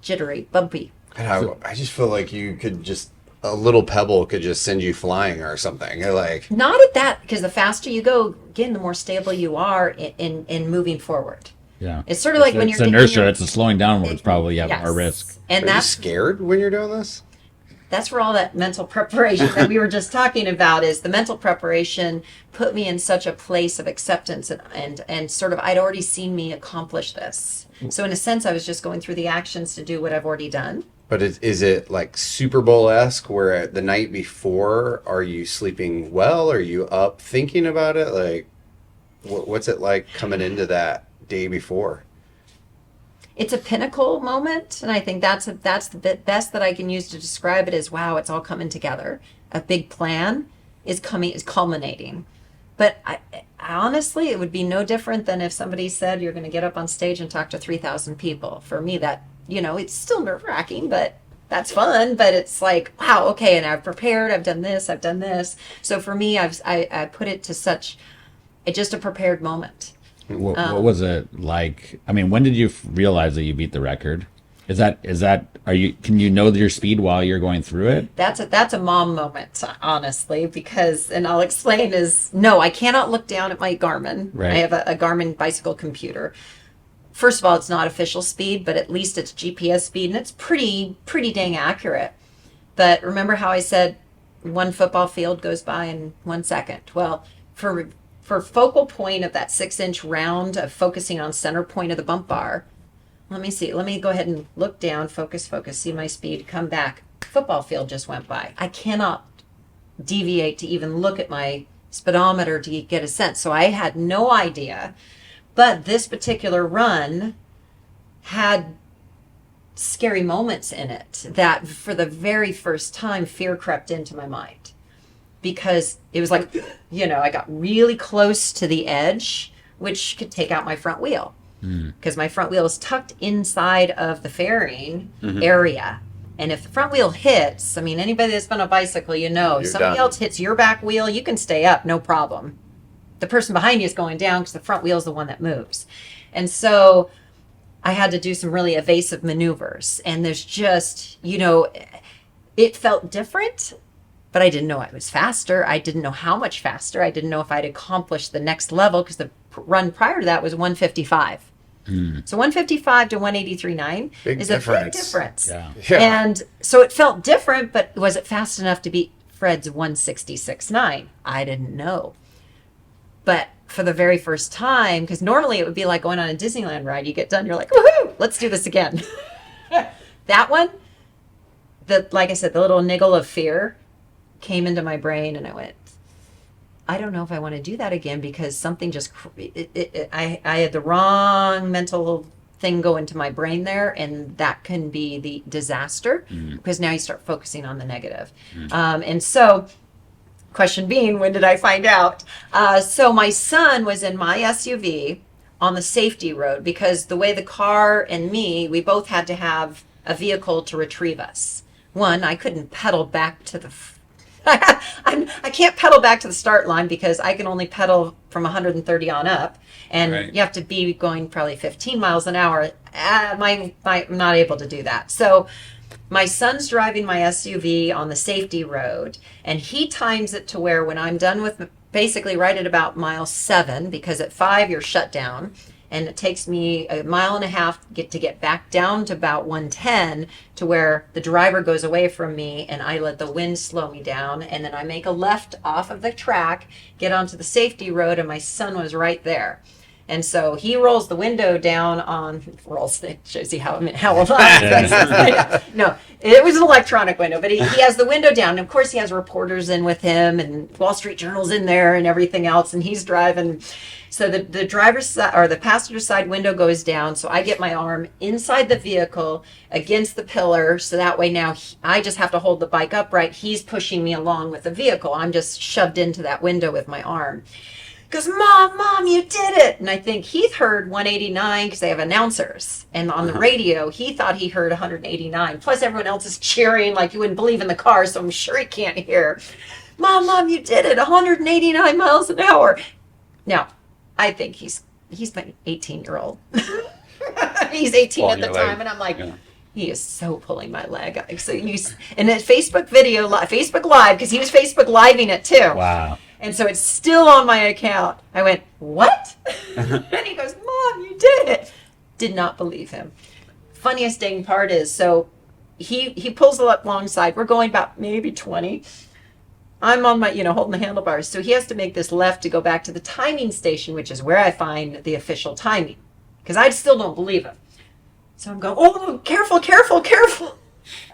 jittery, bumpy. God, I just feel like a little pebble could just send you flying or something. Like, Not at that, because the faster you go, again, the more stable you are in moving forward. Yeah. It's sort of like when it's you're inertia. you're- It's a slowing down where it's probably you have Yes. more risk. And are you that's scared when you're doing this? that's where all that mental preparation that we were just talking about is. The mental preparation put me in such a place of acceptance and sort of, I'd already seen me accomplish this. So in a sense, I was just going through the actions to do what I've already done. But is it like Super Bowl-esque, where the night before, are you sleeping well? Are you up thinking about it? Like, what's it like coming into that day before? it's a pinnacle moment, and I think that's the best that I can use to describe it. Is wow, it's all coming together. A big plan is culminating. But I honestly, it would be no different than if somebody said you're going to get up on stage and talk to 3,000 people. For me, that, it's still nerve-wracking, but that's fun. But it's like, wow, okay, and I've prepared, I've done this. So for me, I put it to such, just a prepared moment. What was it like? I mean, when did you realize that you beat the record? Can you know your speed while you're going through it? That's a mom moment, honestly, because, and I'll explain, no, I cannot look down at my Garmin. Right. I have a Garmin bicycle computer. First of all, it's not official speed, but at least it's GPS speed, and it's pretty dang accurate. But remember how I said one football field goes by in 1 second? Well, for focal point of that 6-inch round of focusing on center point of the bump bar, let me see. Let me go ahead and look down, focus, see my speed, come back. Football field just went by. I cannot deviate to even look at my speedometer to get a sense. So I had no idea. But this particular run had scary moments in it that for the very first time, fear crept into my mind. Because it was like, I got really close to the edge, which could take out my front wheel. Because my front wheel is tucked inside of the fairing area. And if the front wheel hits, I mean, anybody that's been on a bicycle, somebody else hits your back wheel, you can stay up, no problem. The person behind you is going down because the front wheel is the one that moves. And so I had to do some really evasive maneuvers. And there's just, it felt different, but I didn't know I was faster. I didn't know how much faster. I didn't know if I'd accomplished the next level because the run prior to that was 155. So 155 to 183.9 is a big difference. Yeah. And so it felt different, but was it fast enough to beat Fred's 166.9? I didn't know. But for the very first time, because normally it would be like going on a Disneyland ride. You get done, you're like, woohoo, let's do this again. That one, like I said, the little niggle of fear came into my brain, and I went, I don't know if I want to do that again, because something just, I had the wrong mental thing go into my brain there, and that can be the disaster, because now you start focusing on the negative. And so, question being, when did I find out? So my son was in my SUV on the safety road, because the way the car and me, we both had to have a vehicle to retrieve us. One, I couldn't pedal back to the I can't pedal back to the start line because I can only pedal from 130 on up, and you have to be going probably 15 miles an hour. I'm not able to do that. So my son's driving my SUV on the safety road, and he times it to where when I'm done with basically right at about mile 7, because at 5 you're shut down, and it takes me a mile and a half to get back down to about 110, to where the driver goes away from me and I let the wind slow me down, and then I make a left off of the track, get onto the safety road, and my son was right there. And so he rolls the window down it shows you how old I am. No, it was an electronic window, but he has the window down. And of course, he has reporters in with him, and Wall Street Journal's in there and everything else, and he's driving. So the driver's side, or the passenger side window goes down, so I get my arm inside the vehicle against the pillar, so that way now I just have to hold the bike upright. He's pushing me along with the vehicle. I'm just shoved into that window with my arm. Goes, Mom, you did it. And I think Heath heard 189 because they have announcers. And on the radio, he thought he heard 189. Plus everyone else is cheering like you wouldn't believe in the car, so I'm sure he can't hear. Mom, you did it, 189 miles an hour. Now, I think he's been 18-year-old. He's 18 at the time, and I'm like, he is so pulling my leg. So and a Facebook Live, because he was Facebook Living it too. Wow. And so it's still on my account. I went, what? And he goes, Mom, you did it. Did not believe him. Funniest dang part is, so he pulls up alongside. We're going about maybe 20. I'm on my, holding the handlebars. So he has to make this left to go back to the timing station, which is where I find the official timing, because I still don't believe him. So I'm going, oh, careful.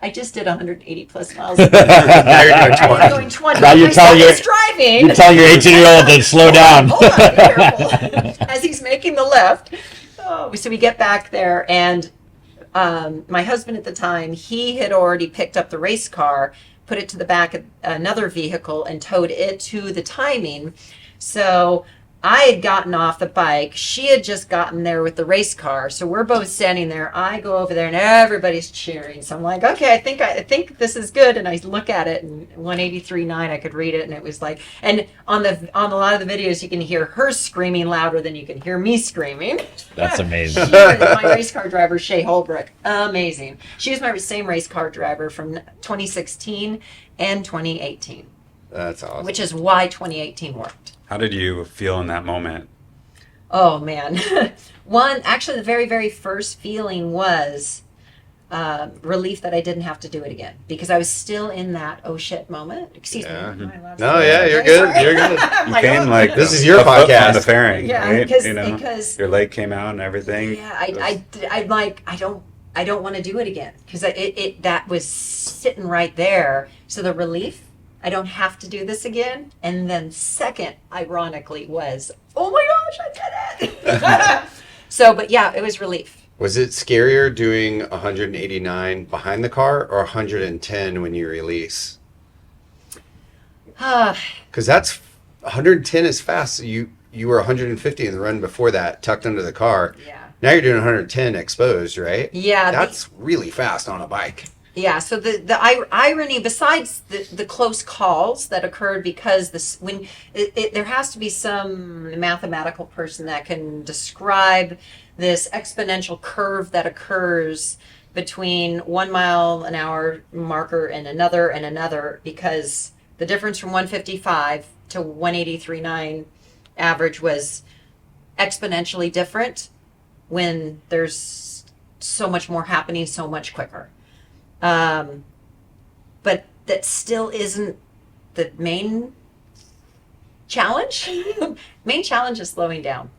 I just did 180 plus miles. Now you're I'm going 20. Now My son is driving. You tell your 18-year-old to slow down. Hold on, be careful. As he's making the left. Oh, so we get back there, and my husband at the time, he had already picked up the race car, put it to the back of another vehicle, and towed it to the timing. So I had gotten off the bike. She had just gotten there with the race car. So we're both standing there. I go over there and everybody's cheering. So I'm like, okay, I think this is good. And I look at it, and 183.9, I could read it, and it was like, and on a lot of the videos you can hear her screaming louder than you can hear me screaming. That's amazing. My race car driver, Shay Holbrook, amazing. She was my same race car driver from 2016 and 2018. That's awesome. Which is why 2018 worked. How did you feel in that moment? Oh man. Actually the very, very first feeling was relief that I didn't have to do it again, because I was still in that oh shit moment. Excuse me. Am I allowed to No, say yeah, that? you're Okay, good. sorry. You're good. You came like This is your a foot podcast. from the fairing, Yeah, right? because your leg came out and everything. yeah, I'm like, I don't want to do it again, because that was sitting right there. So the relief, I don't have to do this again. And then second, ironically, was, oh my gosh, I did it. So, but yeah, it was relief. Was it scarier doing 189 behind the car or 110 when you release? Because that's 110 is fast. You were 150 in the run before that, tucked under the car. Yeah. Now you're doing 110 exposed, right? Yeah. That's really fast on a bike. Yeah, so the irony, besides the close calls that occurred, because there has to be some mathematical person that can describe this exponential curve that occurs between 1 mile an hour marker and another, because the difference from 155 to 183.9 average was exponentially different when there's so much more happening so much quicker. But that still isn't the main challenge. Main challenge is slowing down.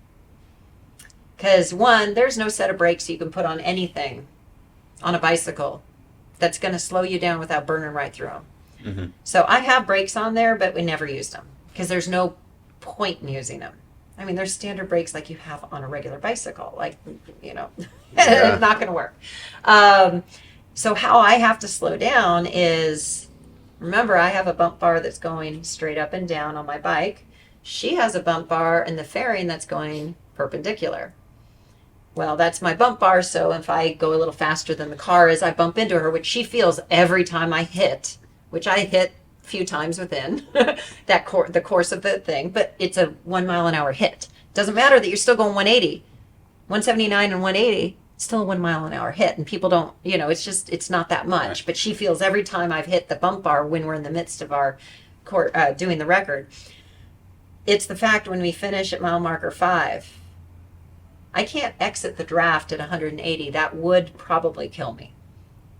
Because one, there's no set of brakes you can put on anything on a bicycle that's going to slow you down without burning right through them. Mm-hmm. So I have brakes on there, but we never used them because there's no point in using them. I mean, there's standard brakes like you have on a regular bicycle, like, Yeah. it's not going to work. So how I have to slow down is, remember, I have a bump bar that's going straight up and down on my bike. She has a bump bar in the fairing that's going perpendicular. Well, that's my bump bar, so if I go a little faster than the car is, I bump into her, which she feels every time I hit, which I hit a few times within the course of the thing, but it's a 1 mile an hour hit. Doesn't matter that you're still going 180, 179 and 180. Still a 1 mile an hour hit, and people don't, it's not that much. Right. But she feels every time I've hit the bump bar when we're in the midst of our doing the record. It's the fact when we finish at mile marker 5, I can't exit the draft at 180. That would probably kill me,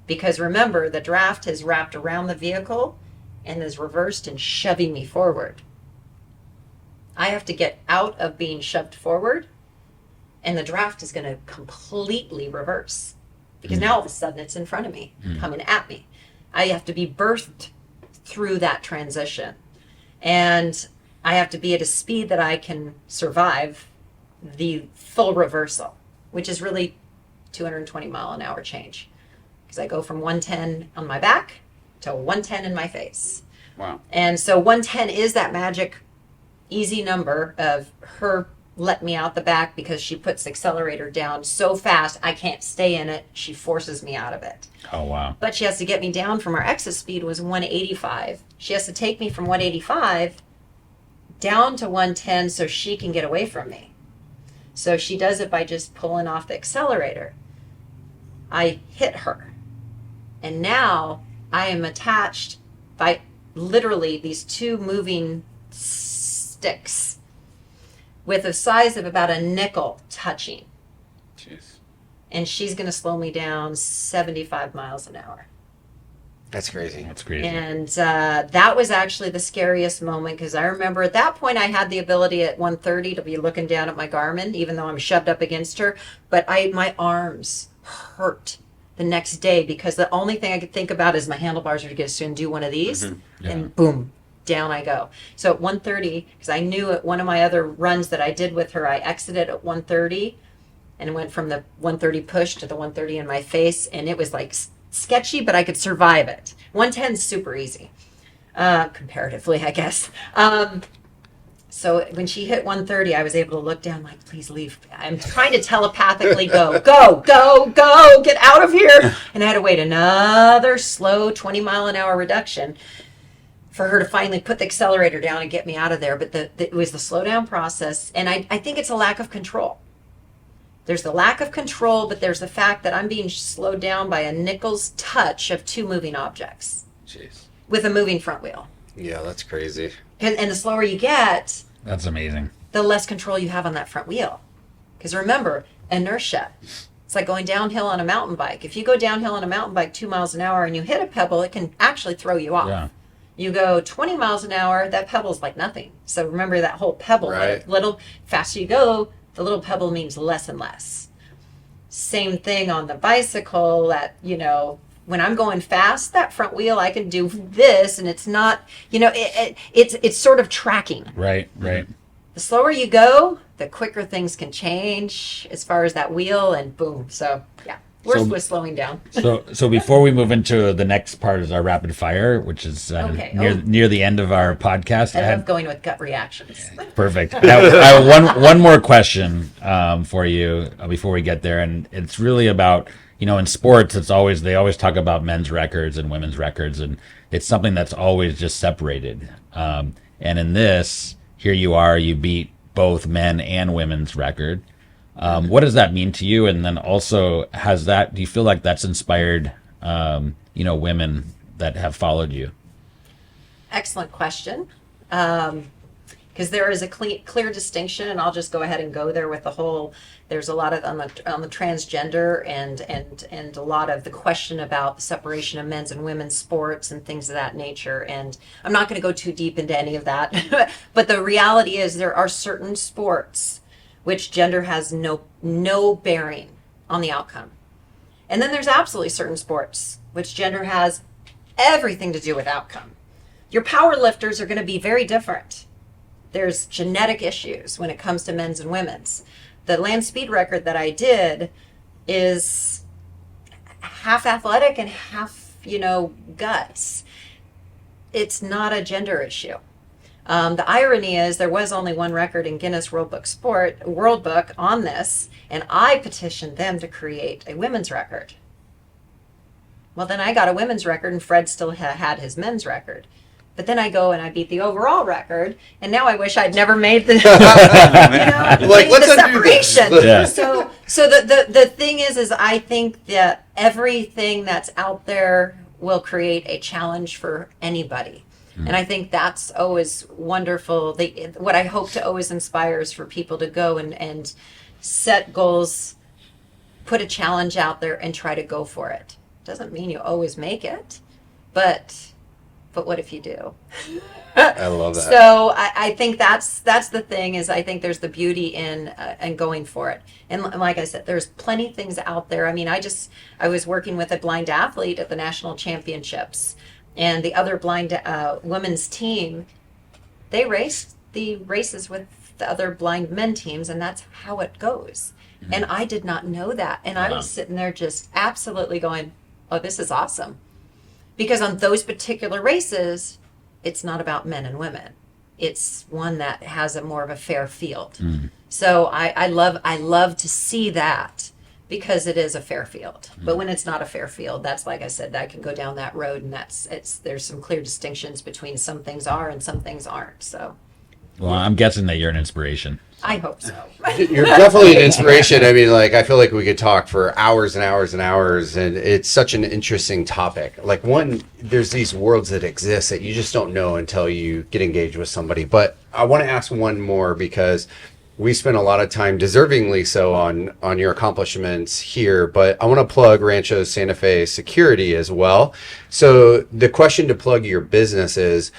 because remember, the draft has wrapped around the vehicle and is reversed and shoving me forward. I have to get out of being shoved forward, and the draft is going to completely reverse, because now all of a sudden it's in front of me, coming at me. I have to be birthed through that transition, and I have to be at a speed that I can survive the full reversal, which is really 220 mile an hour change, because I go from 110 on my back to 110 in my face. Wow. And so 110 is that magic easy number of her let me out the back, because she puts the accelerator down so fast I can't stay in it. She forces me out of it. Oh, wow. But she has to get me down from our exit speed was 185. She has to take me from 185 down to 110 so she can get away from me. So she does it by just pulling off the accelerator. I hit her. And now I am attached by literally these two moving sticks with a size of about a nickel touching. Jeez. And she's going to slow me down 75 miles an hour. That's crazy. That's crazy. And that was actually the scariest moment, because I remember at that point I had the ability at 130 to be looking down at my Garmin, even though I'm shoved up against her. But my arms hurt the next day, because the only thing I could think about is my handlebars are going to do one of these, Yeah. and boom, down I go. So at 130, because I knew at one of my other runs that I did with her, I exited at 130. and it went from the 130 push to the 130 in my face, and it was like sketchy, but I could survive it. 110 is super easy, comparatively, I guess. So when she hit 130, I was able to look down like, please leave. I'm trying to telepathically go, get out of here. And I had to wait another slow 20-mile-an-hour reduction for her to finally put the accelerator down and get me out of there. But it was the slow down process. And I think it's a lack of control. There's the lack of control, but there's the fact that I'm being slowed down by a nickel's touch of two moving objects. Jeez. With a moving front wheel. Yeah, that's crazy. And the slower you get, That's amazing. the less control you have on that front wheel. Because remember, inertia. It's like going downhill on a mountain bike. If you go downhill on a mountain bike 2 miles an hour and you hit a pebble, it can actually throw you off. Yeah. You go 20 miles an hour, that pebble's like nothing. So remember that whole pebble. Right. Little faster you go, the little pebble means less and less. Same thing on the bicycle that, when I'm going fast, that front wheel, I can do this, and it's not, it's sort of tracking. Right. The slower you go, the quicker things can change as far as that wheel, and boom. So, yeah, we're slowing down. So before we move into the next part is our rapid fire, which is Okay. near the end of our podcast. I love going with gut reactions. Perfect. I have one more question for you before we get there, and it's really about, in sports, they always talk about men's records and women's records, and it's something that's always just separated. And in this, here you beat both men and women's record. What does that mean to you? And then also, do you feel like that's inspired, women that have followed you? Excellent question. Because there is a clear distinction, and I'll just go ahead and go there with the whole. There's a lot of on the transgender and a lot of the question about the separation of men's and women's sports and things of that nature. And I'm not going to go too deep into any of that, but the reality is there are certain sports which gender has no bearing on the outcome, and then there's absolutely certain sports which gender has everything to do with outcome. Your power lifters are going to be very different. There's genetic issues when it comes to men's and women's. The land speed record that I did is half athletic and half, guts. It's not a gender issue. The irony is there was only one record in Guinness World Book on this, and I petitioned them to create a women's record. Well, then I got a women's record, and Fred still had his men's record. But then I go and I beat the overall record, and now I wish I'd never made the, let's the undo this. separation. Yeah. So the thing is I think that everything that's out there will create a challenge for anybody. And I think that's always wonderful. What I hope to always inspire is for people to go and set goals, put a challenge out there, and try to go for it. Doesn't mean you always make it, but what if you do? I love that. So I think that's the thing is I think there's the beauty in going for it. And like I said, there's plenty of things out there. I mean, I was working with a blind athlete at the national championships, and the other blind women's team, they raced the races with the other blind men teams, and that's how it goes. Mm-hmm. And I did not know that. And I was sitting there just absolutely going, oh, this is awesome. Because on those particular races, it's not about men and women. It's one that has more of a fair field. Mm. So I love to see that because it is a fair field. Mm. But when it's not a fair field, that's like I said, I can go down that road, and there's some clear distinctions between some things are and some things aren't. So. Well, I'm guessing that you're an inspiration. I hope so. You're definitely an inspiration. I mean, I feel like we could talk for hours and hours and hours, and it's such an interesting topic. There's these worlds that exist that you just don't know until you get engaged with somebody. But I want to ask one more because we spent a lot of time, deservingly so, on your accomplishments here, but I want to plug Rancho SanteFe Security as well. So the question to plug your business is,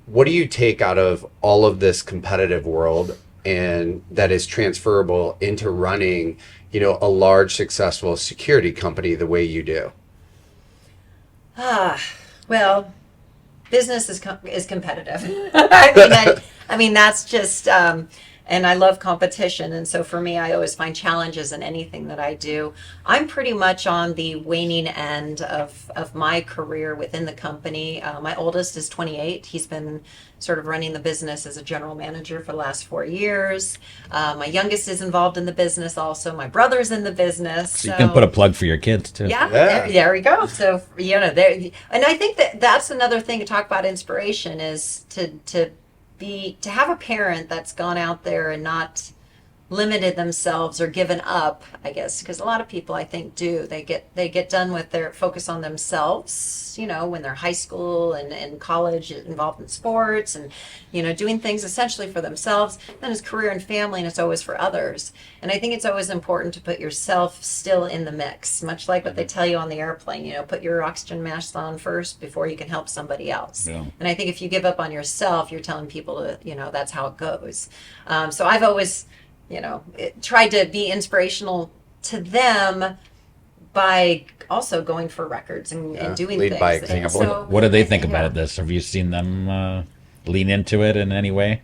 what do you take out of all of this competitive world and that is transferable into running, a large, successful security company the way you do? Well, business is competitive. I mean, that's just and I love competition. And so for me, I always find challenges in anything that I do. I'm pretty much on the waning end of my career within the company. My oldest is 28. He's been sort of running the business as a general manager for the last 4 years. My youngest is involved in the business also. My brother's in the business. So you can put a plug for your kids too. Yeah, Yeah. there we go. So there, and I think that's another thing to talk about. Inspiration is to have a parent that's gone out there and not limited themselves or given up, I guess, because a lot of people I think do. They get done with their focus on themselves, when they're high school and college, involved in sports and doing things essentially for themselves. Then it's career and family, and it's always for others. And I think it's always important to put yourself still in the mix, much like what they tell you on the airplane. Put your oxygen mask on first before you can help somebody else. Yeah. And I think if you give up on yourself, you're telling people to, that's how it goes. So I've always tried to be inspirational to them by also going for records and doing lead things. by And example. so- What do they think about yeah. it? This? Have you seen them lean into it in any way?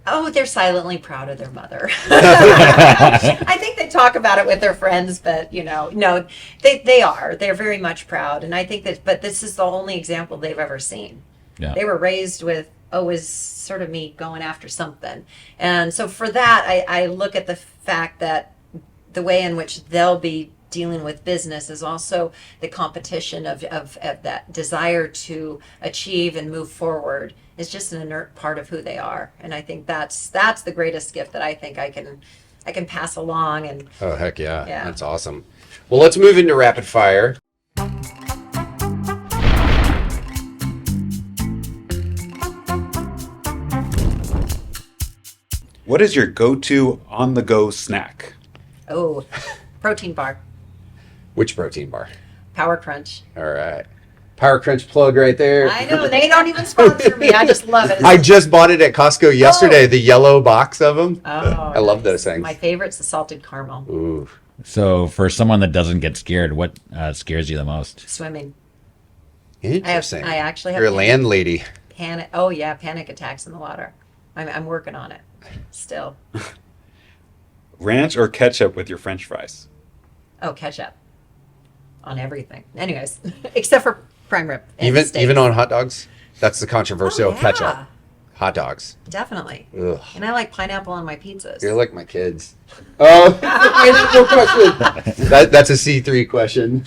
Oh, they're silently proud of their mother. I think they talk about it with their friends, but no, they are. They're very much proud, and I think but this is the only example they've ever seen. Yeah. They were raised with always sort of me going after something, and so for that, I look at the fact that the way in which they'll be dealing with business is also the competition of that desire to achieve and move forward is just an inert part of who they are. And I think that's the greatest gift that I think I can pass along. And Oh, heck yeah. Yeah. That's awesome. Well, let's move into rapid fire. What is your go-to on-the-go snack? protein bar, Which protein bar? Power Crunch. All right. Power Crunch plug right there. I know they don't even sponsor me. I just love it. I just bought it at Costco yesterday, the yellow box of them. Oh, I love those things. My favorite's the salted caramel. Ooh. So for someone that doesn't get scared, what scares you the most? Swimming. Interesting. I actually have You're a landlady. panic. Oh yeah, panic attacks in the water. I'm working on it still. Ranch or ketchup with your French fries? Oh, ketchup on everything. Anyways, except for prime rib. and Even steaks. even on hot dogs? That's the controversial Oh, yeah. ketchup. Hot dogs. Definitely. Ugh. And I like pineapple on my pizzas. You're like my kids. Oh, no question. That's a C3 question.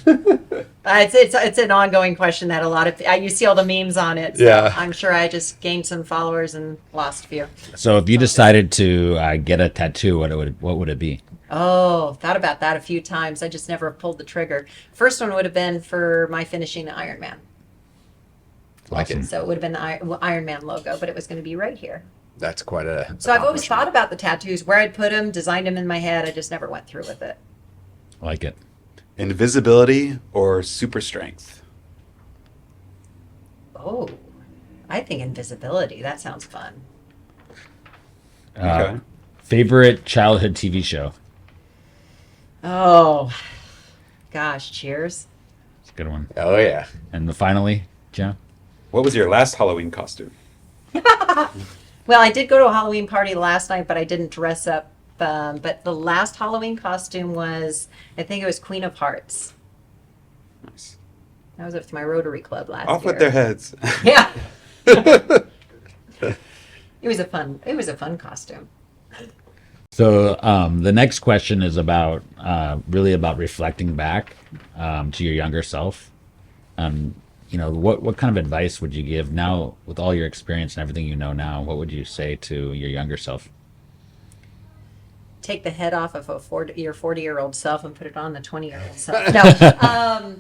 It's an ongoing question that a lot of you see all the memes on it. So Yeah. I'm sure I just gained some followers and lost a few. So if you decided to get a tattoo, what would it be? Oh, thought about that a few times. I just never pulled the trigger. First one would have been for my finishing the Iron Man. Like it. So it would have been the Iron Man logo, but it was going to be right here. That's quite a. So I've always thought about the tattoos, where I'd put them, designed them in my head. I just never went through with it. I like it. Invisibility or super strength? Oh, I think invisibility. That sounds fun. Okay. Favorite childhood TV show? Oh, gosh, Cheers. It's a good one. Oh yeah. And finally, Joe? What was your last Halloween costume? Well, I did go to a Halloween party last night, but I didn't dress up. But the last Halloween costume was, I think it was Queen of Hearts. Nice. That was with my Rotary Club last Off year. with their heads. Yeah. It was a fun costume. So the next question is about really about reflecting back to your younger self. What kind of advice would you give now with all your experience and everything you know now? What would you say to your younger self? Take the head off of your 40-year-old self and put it on the 20-year-old self. No,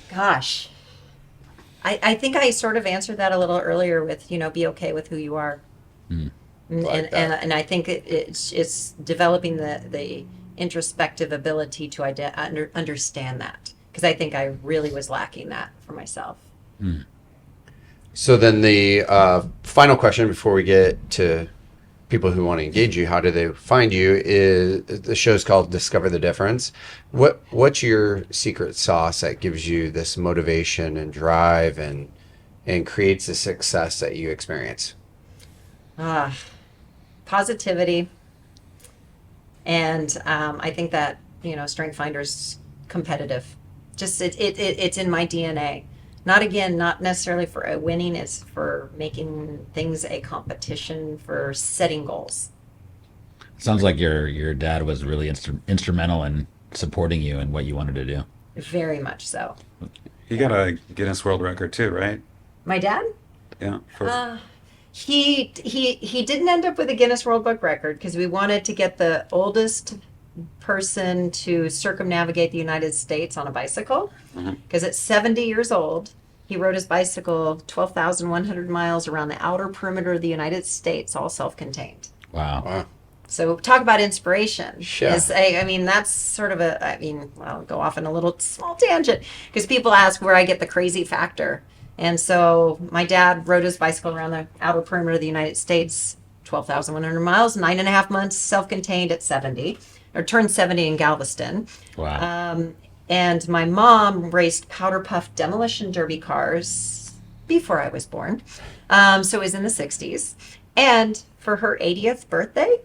gosh, I think I sort of answered that a little earlier with be okay with who you are, Like that. and I think it's developing the introspective ability to understand that, because I think I really was lacking that for myself. So then the final question before we get to people who want to engage you, how do they find you? Is the show's called Discover the Difference. What's your secret sauce that gives you this motivation and drive and creates the success that you experience? Positivity, And I think that, Strength Finder's competitive. Just it's in my DNA. Not necessarily for a winning, it's for making things a competition, for setting goals. Sounds like your dad was really instrumental in supporting you and what you wanted to do. Very much so. He got a Guinness World Record too, right? My dad? Yeah. He didn't end up with a Guinness World Book Record because we wanted to get the oldest person to circumnavigate the United States on a bicycle. Because at 70 years old, he rode his bicycle 12,100 miles around the outer perimeter of the United States, all self-contained. Wow. So talk about inspiration. Sure. I mean, that's sort of I'll go off on a little small tangent because people ask where I get the crazy factor. And so my dad rode his bicycle around the outer perimeter of the United States, 12,100 miles, 9.5 months, self-contained at 70, or turned 70 in Galveston. Wow. And my mom raced powder puff demolition derby cars before I was born. So it was in the 60s. And for her 80th birthday,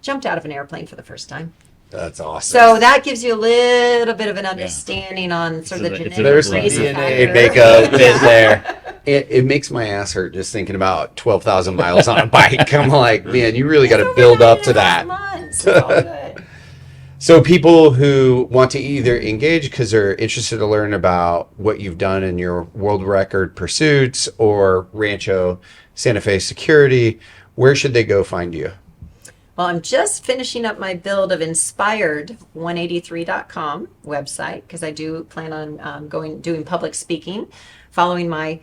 jumped out of an airplane for the first time. That's awesome. So that gives you a little bit of an understanding on sort of the It's genetic There's some crazy DNA factor. makeup in there. It makes my ass hurt just thinking about 12,000 miles on a bike. I'm like, man, you really got to build up to that. Months. It's all good. So people who want to either engage because they're interested to learn about what you've done in your world record pursuits or Rancho SanteFe Security, where should they go find you? Well, I'm just finishing up my build of inspired183.com website because I do plan on doing public speaking following my,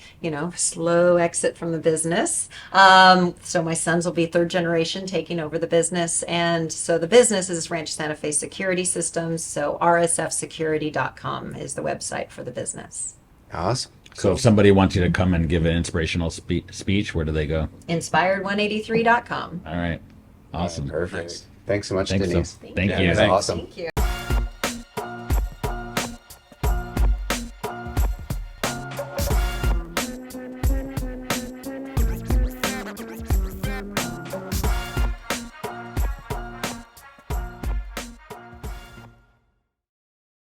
slow exit from the business. So my sons will be third generation taking over the business. And so the business is Rancho SanteFe Security Systems. So rsfsecurity.com is the website for the business. Awesome. So if somebody wants you to come and give an inspirational speech, where do they go? Inspired183.com. All right. Awesome. Perfect. Thanks so much, Thanks, Denise. Thank Yeah, you. That's thanks. awesome. Thank you.